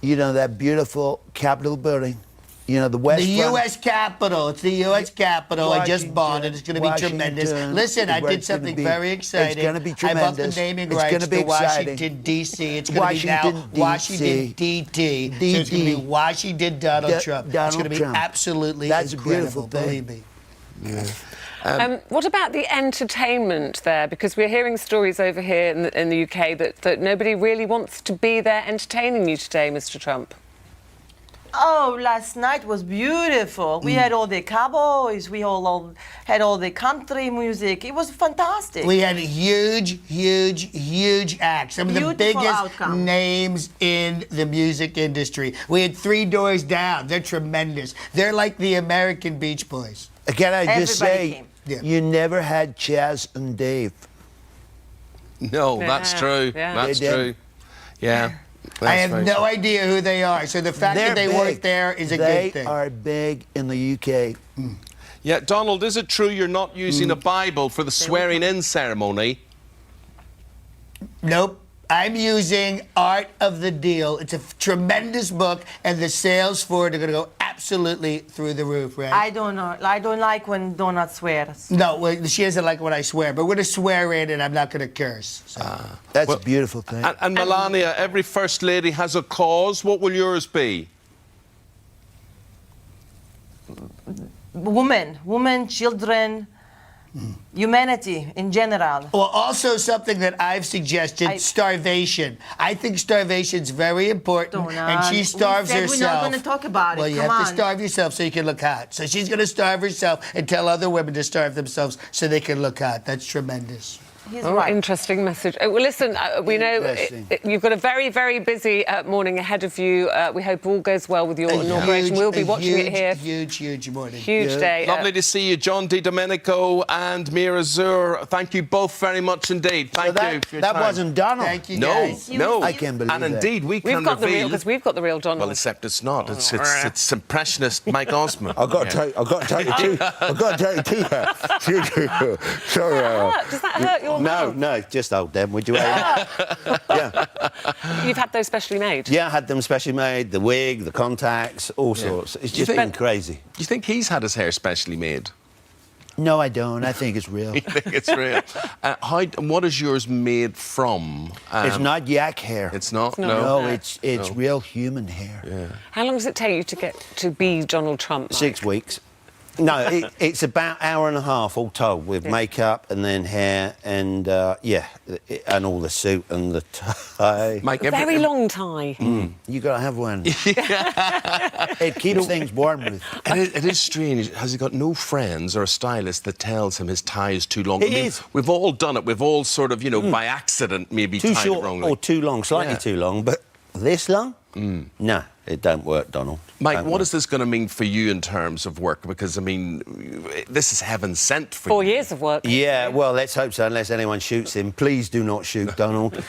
that beautiful Capitol building. You know, the West. The Front. U.S. Capitol. It's the U.S. Capitol. I just bought it. It's going to be Washington, tremendous. Listen, I did something very exciting. It's going to be I tremendous. bought the naming It's rights going to be to Washington, D.C. It's going to be now Washington, D.T. So it's going to be Washington Donald Trump. It's going to be absolutely incredible, believe me. Yeah. What about the entertainment there? Because we're hearing stories over here in the UK that nobody really wants to be there entertaining you today, Mr. Trump. Oh, last night was beautiful. We had all the cowboys. We all had all the country music. It was fantastic. We had huge acts. Some of the biggest names in the music industry. We had Three Doors Down. They're tremendous. They're like the American Beach Boys. Can I just say, you never had Chaz and Dave. No, that's true. That's true. Yeah. I have no idea who they are. So the fact that they work there is a good thing. They are big in the UK. Yeah, Donald, is it true you're not using a Bible for the swearing-in ceremony? Nope. I'm using Art of the Deal. It's a tremendous book, and the sales for it are going to go absolutely through the roof, right? I don't know. I don't like when Donald swears. No, well, she doesn't like when I swear, but we're going to swear in, and I'm not going to curse. So. That's a beautiful thing. And Melania, every First Lady has a cause. What will yours be? Women, children, humanity in general. Well, also something that I've suggested, starvation. I think starvation's very important, and she starves herself. We're not going to talk about it. Well, you have to starve yourself so you can look hot. So she's going to starve herself and tell other women to starve themselves so they can look hot. That's tremendous. Interesting message. Well, listen, we know you've got a very, very busy morning ahead of you. We hope all goes well with your inauguration. We'll be watching it here. Huge morning. Huge day. Lovely to see you, John Di Domenico and Mira Zur. Thank you both very much indeed. Thank you for your that time. wasn't Donald. Thank you, guys. No. I can't believe and that. indeed, we can We've got reveal... because we've got the real Donald. Well, except it's not. It's impressionist Mike Osmond. I've got to tell you too. I've got to tell you too. Sorry. Does that hurt your mouth? No. Just hold them, would you? Yeah. You've had those specially made? Yeah, I had them specially made, the wig, the contacts, all sorts. It's just been crazy. Do you think he's had his hair specially made? No, I don't. I think it's real. You think it's real? What is yours made from? It's not yak hair. It's not? No, it's real human hair. Yeah. How long does it take you to get to be Donald Trump? 6 weeks. No, it's about an hour and a half all told, with makeup and then hair and, and all the suit and the tie. Very long tie. You got to have one. It keeps things warm with. It is strange. Has he got no friends or a stylist that tells him his tie is too long? It is. We've all done it. We've all sort of, by accident, maybe too tied short it wrongly. or too long, slightly too long, but this long? No, it don't work, Donald. Mike, what is this going to mean for you in terms of work? Because, I mean, this is heaven sent for you. 4 years of work. Yeah, well, let's hope so, unless anyone shoots him. Please do not shoot Donald.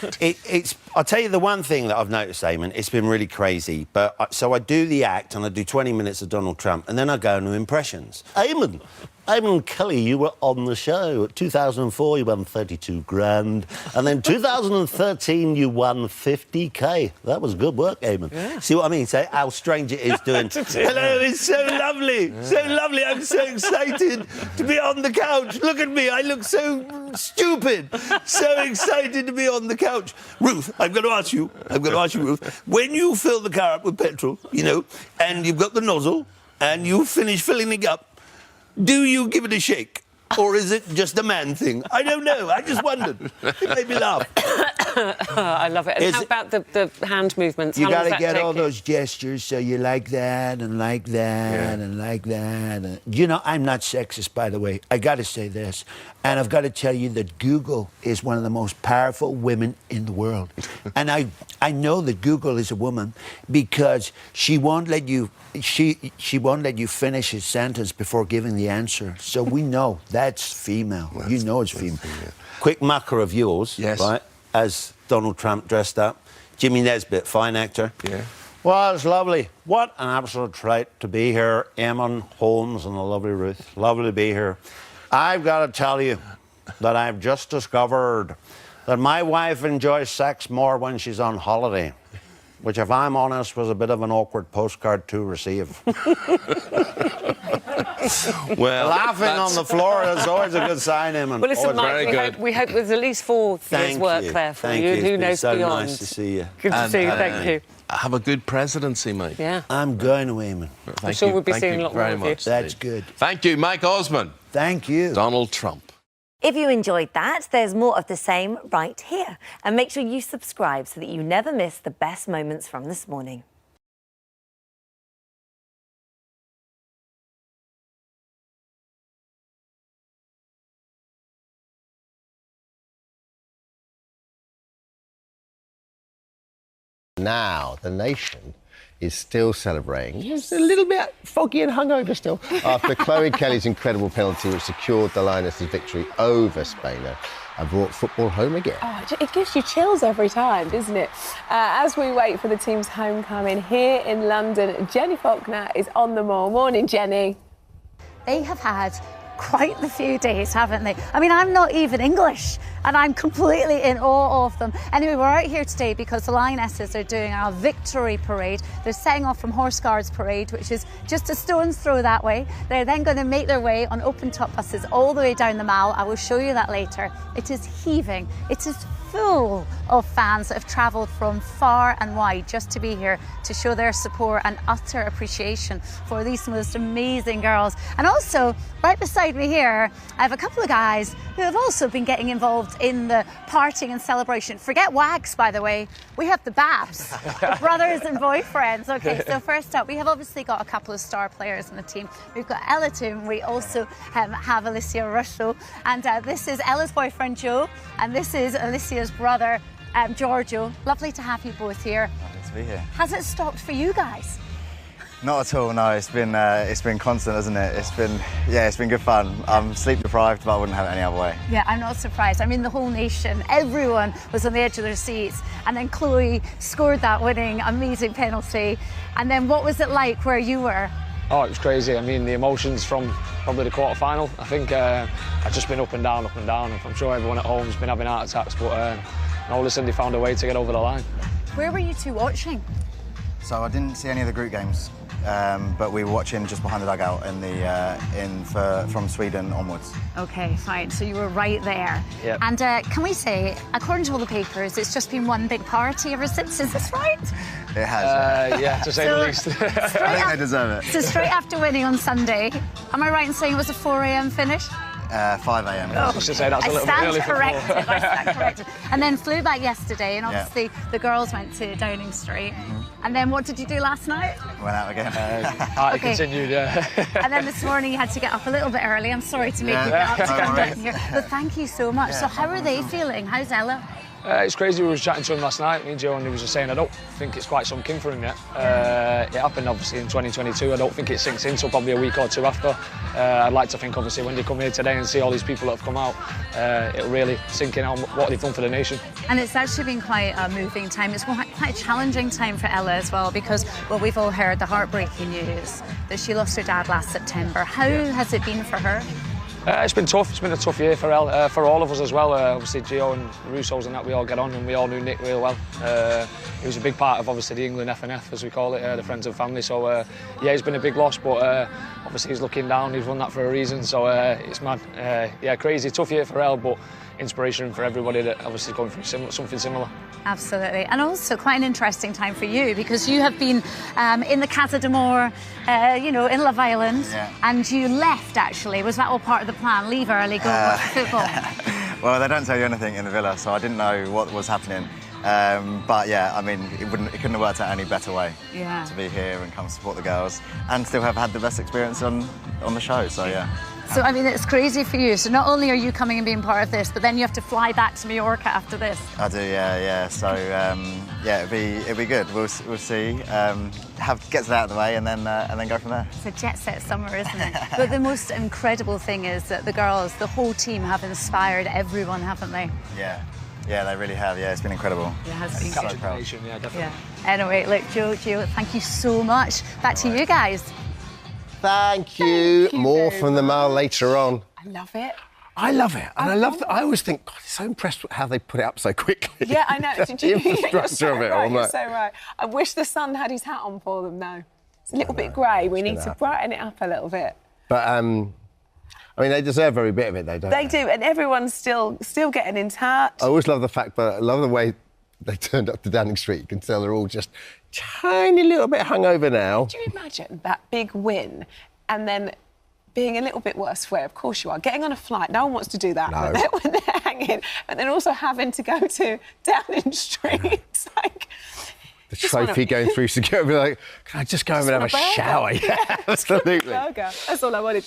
I'll tell you the one thing that I've noticed, Eamon, it's been really crazy. So I do the act, and I do 20 minutes of Donald Trump, and then I go into impressions. Eamon Kelly, you were on the show. 2004, you won 32 grand. And then 2013, you won 50K. That was good work, Eamon. Yeah. See what I mean? Say how strange it is doing. Hello, it's so lovely. Yeah. So lovely. I'm so excited to be on the couch. Look at me. I look so stupid. So excited to be on the couch. Ruth, I'm going to ask you, Ruth, when you fill the car up with petrol, and you've got the nozzle, and you finish filling it up, do you give it a shake? Or is it just a man thing? I don't know. I just wondered. It made me laugh. I love it. And how about the hand movements? You got to get all those gestures, so you like that and like that and like that. I'm not sexist, by the way. I got to say this. And I've got to tell you that Google is one of the most powerful women in the world. And I know that Google is a woman because she won't let you finish his sentence before giving the answer. So we know that's female. It's female. Quick mucker of yours, right? As Donald Trump dressed up. Jimmy Nesbitt, fine actor. Yeah. Well, it's lovely. What an absolute treat to be here. Eamon, Holmes, and the lovely Ruth. Lovely to be here. I've got to tell you that I've just discovered that my wife enjoys sex more when she's on holiday. which, if I'm honest, was a bit of an awkward postcard to receive. Well, laughing on the floor is always a good sign, Eamon. Well, listen, Mike, we hope there's at least 4 years' work there for you. And who knows so beyond? Nice to see you. Good to see you. Thank you. Have a good presidency, mate. Yeah. I'm going to Eamon. I'm sure we'll be seeing a lot more very of you. much. That's good. Thank you, Mike Osmond. Thank you. Donald Trump. If you enjoyed that, there's more of the same right here. And make sure you subscribe so that you never miss the best moments from this morning. Now, the nation is still celebrating. It's a little bit foggy and hungover still after Chloe Kelly's incredible penalty, which secured the Lionesses' victory over Spain and brought football home again. Oh, it gives you chills every time, doesn't it? As we wait for the team's homecoming here in London, Jenny Faulkner is on the mall. Morning, Jenny. They have had quite the few days, haven't they? I mean, I'm not even English, and I'm completely in awe of them. Anyway, we're out here today because the Lionesses are doing our victory parade. They're setting off from Horse Guards Parade, which is just a stone's throw that way. They're then going to make their way on open-top buses all the way down the Mall. I will show you that later. It is heaving. It is full of fans that have travelled from far and wide just to be here to show their support and utter appreciation for these most amazing girls. And also, right beside me here, I have a couple of guys who have also been getting involved in the partying and celebration. Forget wags, by the way. We have the babs, the brothers and boyfriends. Okay, so first up, we have obviously got a couple of star players in the team. We've got Ella Toon. We also have Alicia Russell. And this is Ella's boyfriend, Joe. And this is Alicia's brother, Giorgio. Lovely to have you both here. Good to be here. Has it stopped for you guys? Not at all, no. It's been constant, hasn't it? It's been good fun. I'm sleep deprived, but I wouldn't have it any other way. Yeah, I'm not surprised. I mean, the whole nation, everyone was on the edge of their seats. And then Chloe scored that winning amazing penalty. And then what was it like where you were? Oh, it was crazy. I mean, the emotions from probably the quarter-final. I think I've just been up and down. I'm sure everyone at home's been having heart attacks, but no, listen, they found a way to get over the line. Where were you two watching? So I didn't see any of the group games, but we were watching just behind the dugout from Sweden onwards. Okay, fine. So you were right there. Yep. And can we say, according to all the papers, it's just been one big party ever since. Is this right? It has. Yeah, to say the least. I think they deserve it. So straight after winning on Sunday, am I right in saying it was a 4 a.m. finish? 5 a.m. I should say that's a little bit early for corrected. I stand corrected. And then flew back yesterday, and obviously the girls went to Downing Street. And then what did you do last night? Went out again. I continued, yeah. And then this morning you had to get up a little bit early. I'm sorry to make you get up to come down here, but thank you so much. So how are they feeling? How's Ella? It's crazy. We were chatting to him last night, me and Joe, and he was just saying I don't think it's quite sunk in for him yet. It happened obviously in 2022. I don't think it sinks in till probably a week or two after. I'd like to think obviously when they come here today and see all these people that have come out, it'll really sink in on what they've done for the nation. And it's actually been quite a moving time. It's quite a challenging time for Ella as well because, well, we've all heard the heartbreaking news that she lost her dad last September. How has it been for her? It's been tough. It's been a tough year for all of us as well. Obviously, Gio and Russo's and that, we all get on, and we all knew Nick real well. He was a big part of obviously the England FNF, as we call it, the friends and family. So yeah, it's been a big loss, but obviously he's looking down. He's won that for a reason. So it's mad. Yeah, crazy, tough year for Elle, but inspiration for everybody that obviously going through something similar. Absolutely, and also quite an interesting time for you because you have been in the Casa de Mor, in Love Island, and you left actually. Was that all part of the plan? Leave early, go watch football? Well, they don't tell you anything in the villa, so I didn't know what was happening. But yeah, I mean, it couldn't have worked out any better way to be here and come support the girls and still have had the best experience on the show. So yeah. So, I mean, it's crazy for you. So not only are you coming and being part of this, but then you have to fly back to Mallorca after this. I do, yeah. So, yeah, it'll be good. We'll see. Get that out of the way and then go from there. It's a jet set summer, isn't it? But the most incredible thing is that the girls, the whole team, have inspired everyone, haven't they? Yeah, they really have. Yeah, it's been incredible. It has been so good. proud. Yeah, definitely. Yeah. Anyway, look, Gio, thank you so much. Back to you guys. Thank you. More from the Mail later on. I love it. I love it, and I always think, God, I'm so impressed with how they put it up so quickly. Yeah, I know. Did you? The infrastructure of it all. You're so right. I wish the sun had his hat on for them now. It's a little bit grey. We need to brighten it up a little bit. But I mean, they deserve every bit of it, though, don't they? They do, and everyone's still getting in touch. I always love the fact, but I love the way they turned up to Downing Street. You can tell they're all just tiny little bit hungover now. Do you imagine that big win and then being a little bit worse where, of course you are, getting on a flight, no one wants to do that, No. but then when they're hanging, and then also having to go to Downing Street, it's like... The trophy going through security, like, can I just go home and have a shower? Yeah, absolutely. Burger. That's all I wanted.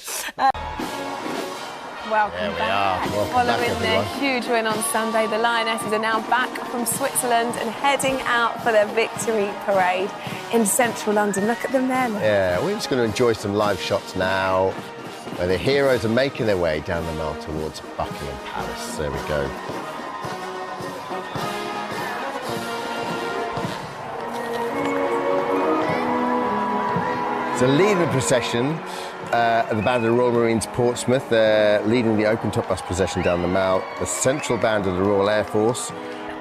Welcome back. Following their huge win on Sunday, the Lionesses are now back from Switzerland and heading out for their victory parade in central London. Look at them there. Look. Yeah, we're just going to enjoy some live shots now, where the heroes are making their way down the Mall towards Buckingham Palace. There we go. So leading the procession, the band of the Royal Marines Portsmouth, leading the open-top bus procession down the Mall. The central band of the Royal Air Force,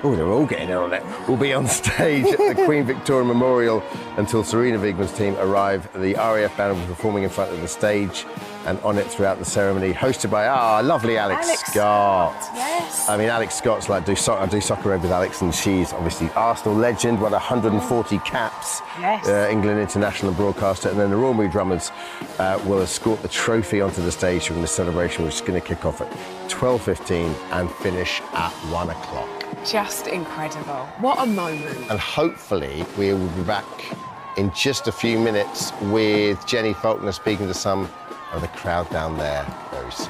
oh, they're all getting in on it, will be on stage at the Queen Victoria Memorial until Serena Wigman's team arrive. The RAF band will be performing in front of the stage and on it throughout the ceremony, hosted by lovely Alex Scott. Yes. I mean, Alex Scott's like, I do Soccer Red with Alex, and she's obviously Arsenal legend, won 140 caps, yes. England international broadcaster, and then the Royal Mood Drummers will escort the trophy onto the stage during the celebration, which is going to kick off at 12:15 and finish at 1 o'clock. Just incredible. What a moment. And hopefully we will be back in just a few minutes with Jenny Faulkner speaking to some of the crowd down there very soon.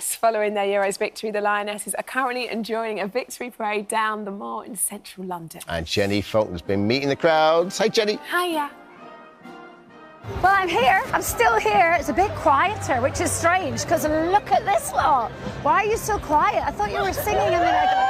Following their Euros victory, the Lionesses are currently enjoying a victory parade down the Mall in central London. And Jenny Faulkner's been meeting the crowds. Hey, Jenny. Hiya. Well, I'm here. I'm still here. It's a bit quieter, which is strange, because look at this lot. Why are you so quiet? I thought you were singing a minute ago.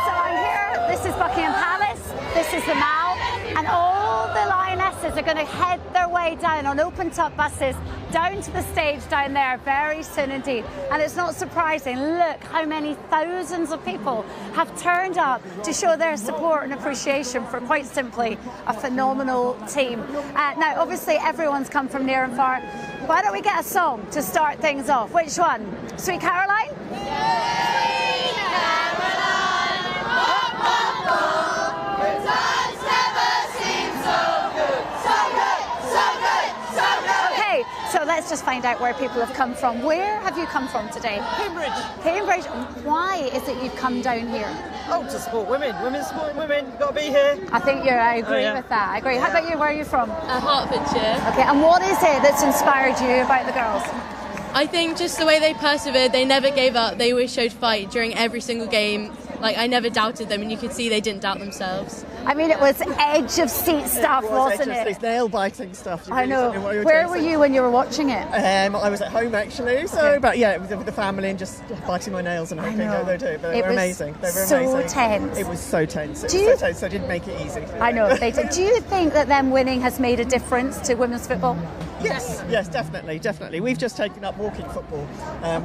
So I'm here. This is Buckingham Palace. This is the Mall. And all the Lionesses are going to head their way down on open-top buses down to the stage down there very soon indeed. And it's not surprising. Look how many thousands of people have turned up to show their support and appreciation for, quite simply, a phenomenal team. Now, obviously, everyone's come from near and far. Why don't we get a song to start things off? Which one? Sweet Caroline? Sweet Caroline, oh, oh, oh. Good times never seem so good, so good, so good, so good. Okay, so let's just find out where people have come from. Where have you come from today? Cambridge. Cambridge. Why is it you've come down here? Oh, to support women. Women supporting women. You've got to be here. I agree with that. I agree. How about you? Where are you from? Hertfordshire. Okay, and what is it that's inspired you about the girls? I think just the way they persevered, they never gave up, they always showed fight during every single game. Like, I never doubted them, and you could see they didn't doubt themselves. I mean, it was edge of seat stuff, wasn't it? It's nail-biting stuff. I know. Where were you when you were watching it? I was at home, actually, but yeah, with the family and just biting my nails and everything. They do, but they were amazing. They were so amazing. tense. It was so tense. So it didn't make it easy. I know, they did. Do you think that them winning has made a difference to women's football? Yes, definitely. We've just taken up walking football.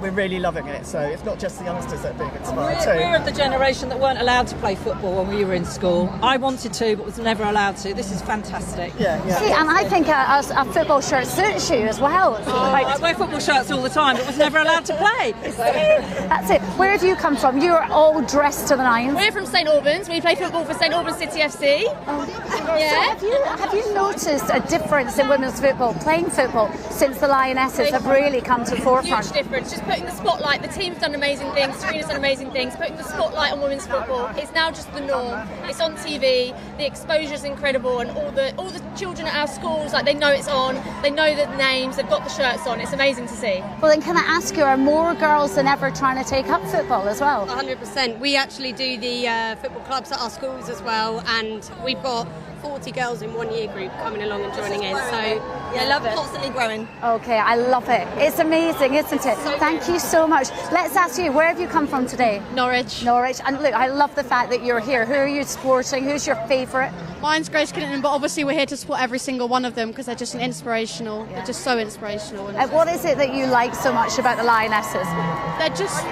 We're really loving it, so it's not just the youngsters that are being inspired too. We're of the generation that weren't allowed to play football when we were in school. I wanted to, but was never allowed to. This is fantastic. Yeah. See, and I think a football shirt suits you as well. I wear football shirts all the time, but was never allowed to play. That's it. Where have you come from? You're all dressed to the nines. We're from St Albans. We play football for St Albans City FC. Yeah. So have you noticed a difference in women's football, playing football, since the Lionesses have really come to the forefront? Huge difference. Just putting the spotlight. The team's done amazing things. Serena's done amazing things. Putting the spotlight on women's football. It's now just the norm. It's on TV. The exposure's incredible, and all the children at our schools, like, they know it's on. They know the names. They've got the shirts on. It's amazing to see. Well, then, can I ask you, are more girls than ever trying to take up football as well? 100%. We actually do the football clubs at our schools as well, and we've got 40 girls in 1 year group coming along and joining in. So yeah, I love it. Constantly growing. Okay, I love it. It's amazing, isn't it? Thank you so much. Let's ask you, where have you come from today? Norwich. Norwich. And look, I love the fact that you're here. Who are you supporting? Who's your favourite? Mine's Grace Clinton, but obviously we're here to support every single one of them because they're just inspirational. They're just so inspirational. And what is it that you like so much about the Lionesses?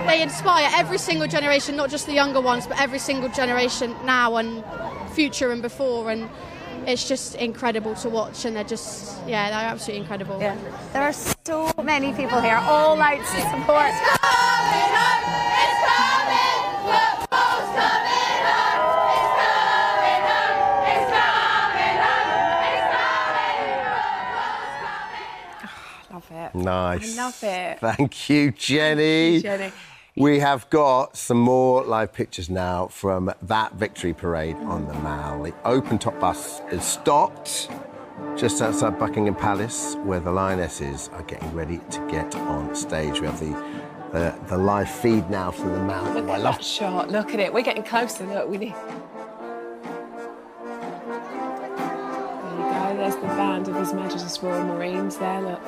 They inspire every single generation, not just the younger ones, but every single generation now and future and before. And it's just incredible to watch, and they're absolutely incredible. Yeah. There are so many people here, all out to support. Love it. Nice. I love it. Thank you, Jenny. Thank you, Jenny. We have got some more live pictures now from that victory parade on the Mall. The open top bus is stopped just outside Buckingham Palace, where the Lionesses are getting ready to get on stage. We have the live feed now from the Mall. Look at that shot. Look at it. We're getting closer. Look, we need. There you go. There's the band of His Majesty's Royal Marines there. Look.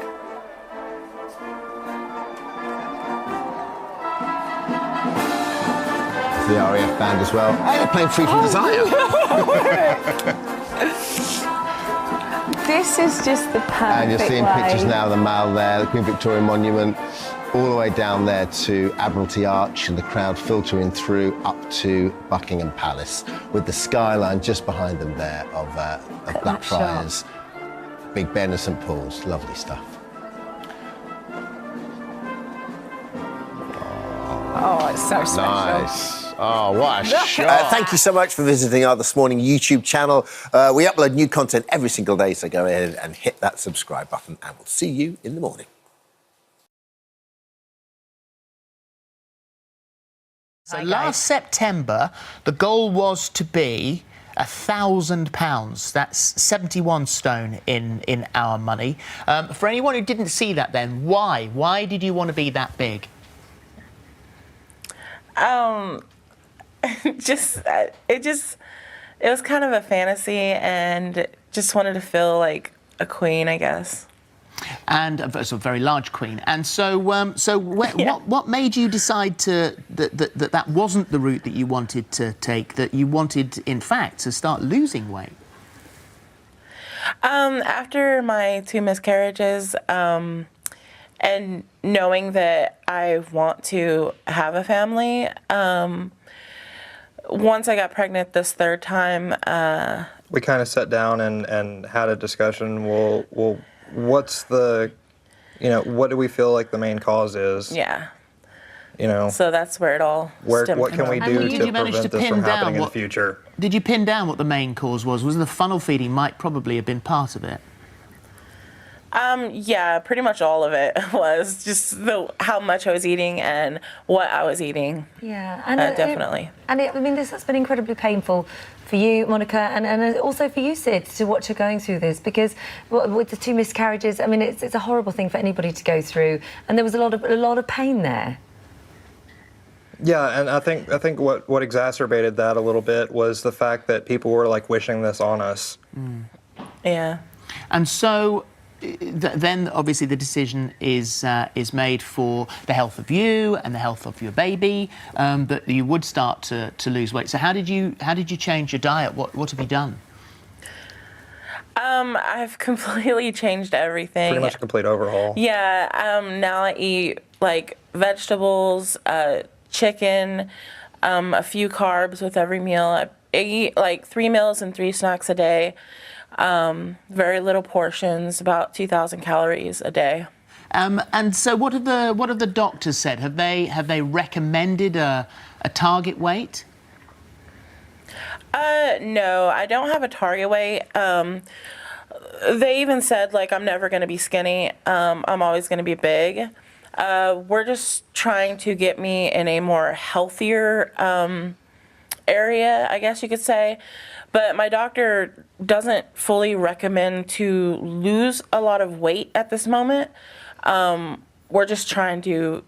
The RAF band as well. Hey, they're playing Free from Desire. This is just the perfect And you're seeing way. pictures now of the Mall there, the Queen Victoria Monument, all the way down there to Admiralty Arch, and the crowd filtering through up to Buckingham Palace, with the skyline just behind them there of Blackfriars, Big Ben and St Paul's. Lovely stuff. Oh, it's so special. Nice. Oh, what a shot. Thank you so much for visiting our This Morning YouTube channel. We upload new content every single day, so go ahead and hit that subscribe button, and we'll see you in the morning. So last September, the goal was to be £1,000. That's 71 stone in our money. For anyone who didn't see that then, why? Why did you want to be that big? It was kind of a fantasy, and just wanted to feel like a queen, I guess. And a very large queen. And so, what made you decide that wasn't the route that you wanted to take? That you wanted, in fact, to start losing weight? After my 2 miscarriages, and knowing that I want to have a family, once I got pregnant this 3rd time, we kind of sat down and had a discussion. Well, what's the, what do we feel like the main cause is? Yeah. So that's where it all what can we do to prevent this from happening in the future? Did you pin down what the main cause was? Was the funnel feeding might probably have been part of it? Yeah, pretty much all of it was just how much I was eating and what I was eating. Yeah, and definitely. I mean, this has been incredibly painful for you, Monica, and also for you, Sid, to watch her going through this, because with the 2 miscarriages, I mean, it's a horrible thing for anybody to go through, and there was a lot of pain there. Yeah, and I think what exacerbated that a little bit was the fact that people were like wishing this on us. Yeah. And so then obviously the decision is made for the health of you and the health of your baby, that you would start to lose weight. So how did you change your diet? What have you done? I've completely changed everything. Pretty much a complete overhaul. Yeah. Now I eat like vegetables, chicken, a few carbs with every meal. I eat like 3 meals and 3 snacks a day. Very little portions, about 2,000 calories a day. And so what have the doctors said? Have they recommended a target weight? No, I don't have a target weight. They even said like I'm never going to be skinny. I'm always going to be big. We're just trying to get me in a more healthier area, I guess you could say. But my doctor doesn't fully recommend to lose a lot of weight at this moment. We're just trying to,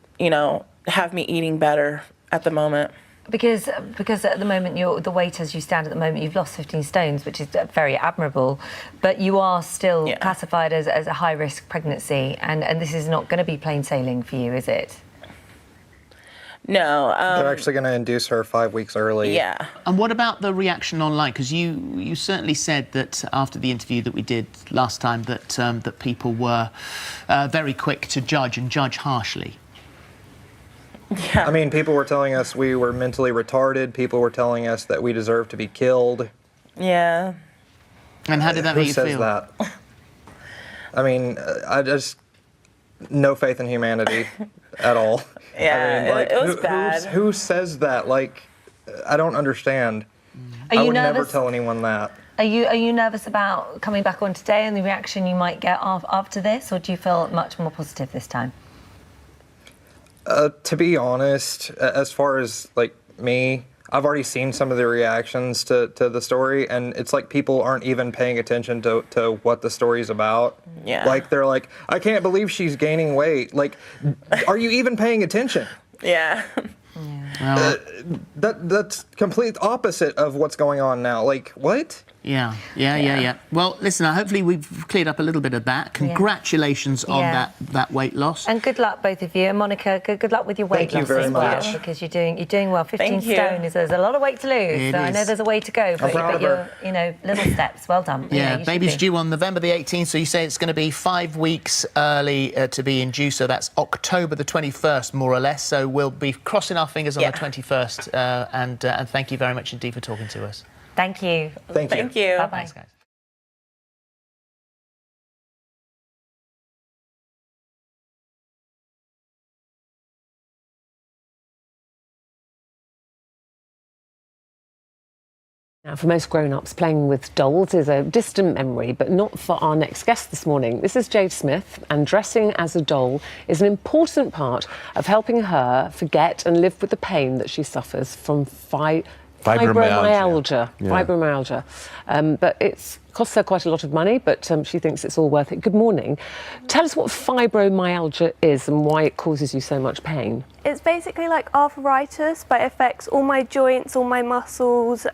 have me eating better at the moment. Because at the moment, the weight as you stand at the moment, you've lost 15 stones, which is very admirable, but you are still classified as a high-risk pregnancy, and this is not going to be plain sailing for you, is it? No. They're actually going to induce her 5 weeks early. Yeah. And what about the reaction online? Because you certainly said that after the interview that we did last time that people were very quick to judge and judge harshly. Yeah. I mean, people were telling us we were mentally retarded. People were telling us that we deserved to be killed. Yeah. And how did that make you feel? Who says that? I mean, I just no faith in humanity at all. Yeah, I mean, it was bad. Who says that? Like, I don't understand. I would never tell anyone that. Are you nervous about coming back on today and the reaction you might get after this, or do you feel much more positive this time? To be honest, as far as like me, I've already seen some of the reactions to the story, and it's like people aren't even paying attention to what the story's about. Yeah. Like they're like, I can't believe she's gaining weight. Like, are you even paying attention? Yeah. That's complete opposite of what's going on now. Like, what? Yeah. Well, listen, hopefully we've cleared up a little bit of that. Congratulations on that weight loss. And good luck, both of you. And Monica, good luck with your weight loss as well, because you're doing well. 15 stone there's a lot of weight to lose. I know there's a way to go, but you're little steps. Well done. Yeah, baby's due on November the 18th, so you say it's going to be 5 weeks early to be induced, so that's October the 21st, more or less. So we'll be crossing our fingers on the 21st, and thank you very much indeed for talking to us. Thank you. Thank you. Bye-bye. Thanks, guys. Now, for most grown-ups, playing with dolls is a distant memory, but not for our next guest this morning. This is Jade Smith, and dressing as a doll is an important part of helping her forget and live with the pain that she suffers from fibromyalgia. Fibromyalgia. But it costs her quite a lot of money, but she thinks it's all worth it. Good morning. Tell us what fibromyalgia is and why it causes you so much pain. It's basically like arthritis, but it affects all my joints, all my muscles,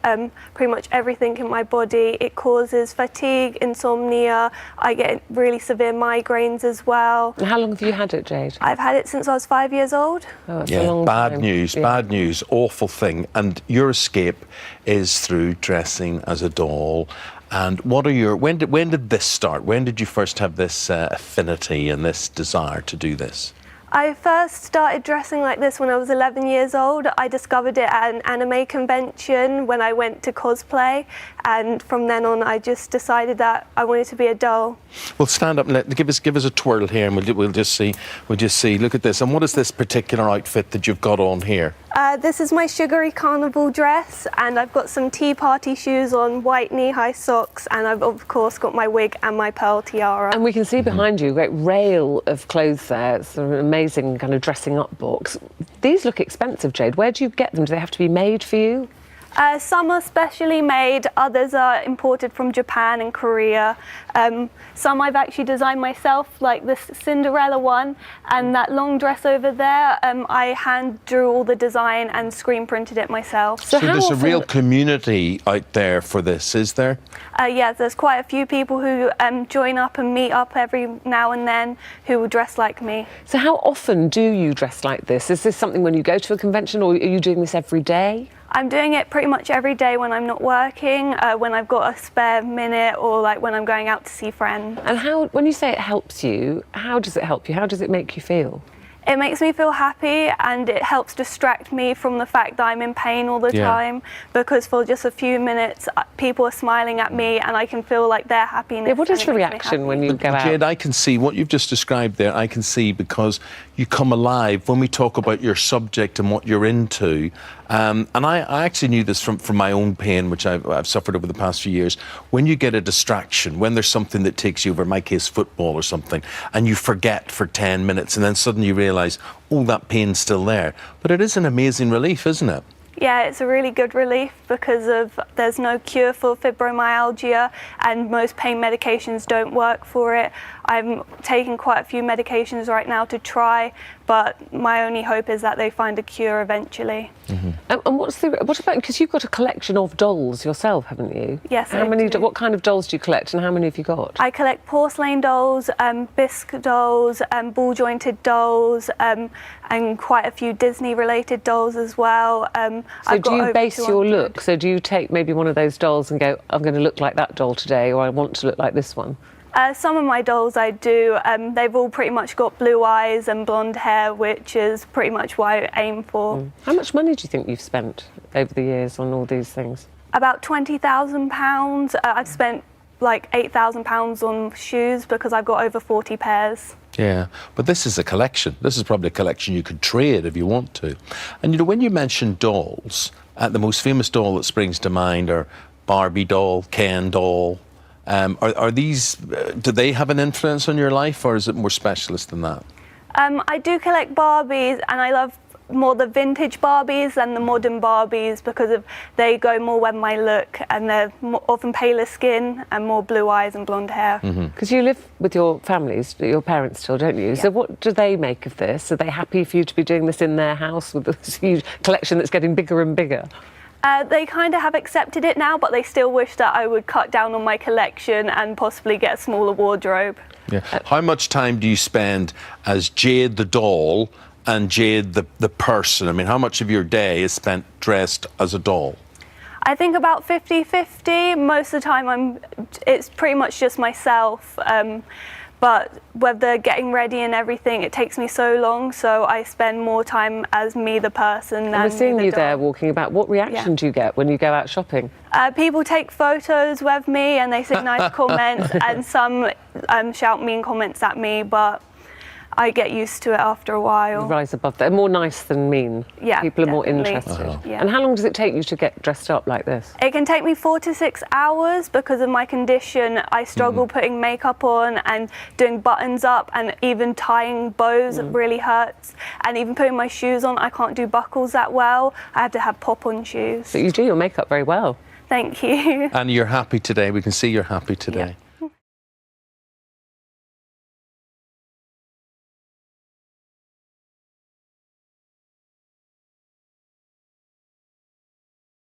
pretty much everything in my body. It causes fatigue, insomnia. I get really severe migraines as well. And how long have you had it, Jade? I've had it since I was 5 years old. Oh, that's a long time. Bad news, awful thing. And your escape is through dressing as a doll. And what are when did this start? When did you first have this affinity and this desire to do this? I first started dressing like this when I was 11 years old. I discovered it at an anime convention when I went to cosplay, and from then on I just decided that I wanted to be a doll. Well, stand up and give us a twirl here, and we'll just see. Look at this. And what is this particular outfit that you've got on here? This is my sugary carnival dress, and I've got some tea party shoes on, white knee-high socks, and I've of course got my wig and my pearl tiara. And we can see behind you a great rail of clothes there. It's an amazing kind of dressing up box. These look expensive, Jade. Where do you get them? Do they have to be made for you? Some are specially made, others are imported from Japan and Korea. Some I've actually designed myself, like this Cinderella one, and that long dress over there, I hand drew all the design and screen printed it myself. So there's a real community out there for this, is there? Yeah, there's quite a few people who join up and meet up every now and then who will dress like me. So how often do you dress like this? Is this something when you go to a convention, or are you doing this every day? I'm doing it pretty much every day when I'm not working, when I've got a spare minute, or like when I'm going out to see friends. And when you say it helps you, how does it help you? How does it make you feel? It makes me feel happy, and it helps distract me from the fact that I'm in pain all the time, because for just a few minutes people are smiling at me and I can feel like they're happy. Yeah, what is your reaction when you go out? Jade, I can see what you've just described there. I can see, because you come alive when we talk about your subject and what you're into. And I actually knew this from my own pain, which I've suffered over the past few years. When you get a distraction, when there's something that takes you over, in my case football or something, and you forget for 10 minutes, and then suddenly you realise, oh, that pain's still there. But it is an amazing relief, isn't it? Yeah, it's a really good relief because there's no cure for fibromyalgia, and most pain medications don't work for it. I'm taking quite a few medications right now to try, but my only hope is that they find a cure eventually. And what about, because you've got a collection of dolls yourself, haven't you? Yes, I do. What kind of dolls do you collect, and how many have you got? I collect porcelain dolls, bisque dolls, ball-jointed dolls, and quite a few Disney-related dolls as well. So do you base your look? So do you take maybe one of those dolls and go, I'm going to look like that doll today, or I want to look like this one? Some of my dolls I do. They've all pretty much got blue eyes and blonde hair, which is pretty much what I aim for. How much money do you think you've spent over the years on all these things? About £20,000. I've spent like £8,000 on shoes because I've got over 40 pairs. Yeah, but this is a collection. This is probably a collection you could trade if you want to. And you know, when you mention dolls, the most famous doll that springs to mind are Barbie doll, Ken doll. Are these, do they have an influence on your life, or is it more specialist than that? I do collect Barbies, and I love more the vintage Barbies than the modern Barbies because they go more with my look, and they're often paler skin and more blue eyes and blonde hair. Because you live with your families, your parents still, don't you? Yeah. So what do they make of this? Are they happy for you to be doing this in their house with this huge collection that's getting bigger and bigger? They kind of have accepted it now, but they still wish that I would cut down on my collection and possibly get a smaller wardrobe. Yeah. How much time do you spend as Jade the doll and Jade the person? I mean, how much of your day is spent dressed as a doll? I think about 50-50. Most of the time it's pretty much just myself. But with the getting ready and everything, it takes me so long, so I spend more time as me, the person, than we're seeing you doll. there walking about. What reaction do you get when you go out shopping? People take photos with me and they say nice comments, and some shout mean comments at me, but I get used to it after a while. You rise above that. They're more nice than mean. Yeah, people are more definitely. interested. Yeah. And how long does it take you to get dressed up like this? It can take me 4 to 6 hours because of my condition. I struggle putting makeup on and doing buttons up, and even tying bows really hurts. And even putting my shoes on, I can't do buckles that well. I have to have pop-on shoes. But you do your makeup very well. Thank you. And you're happy today. We can see you're happy today. Yeah.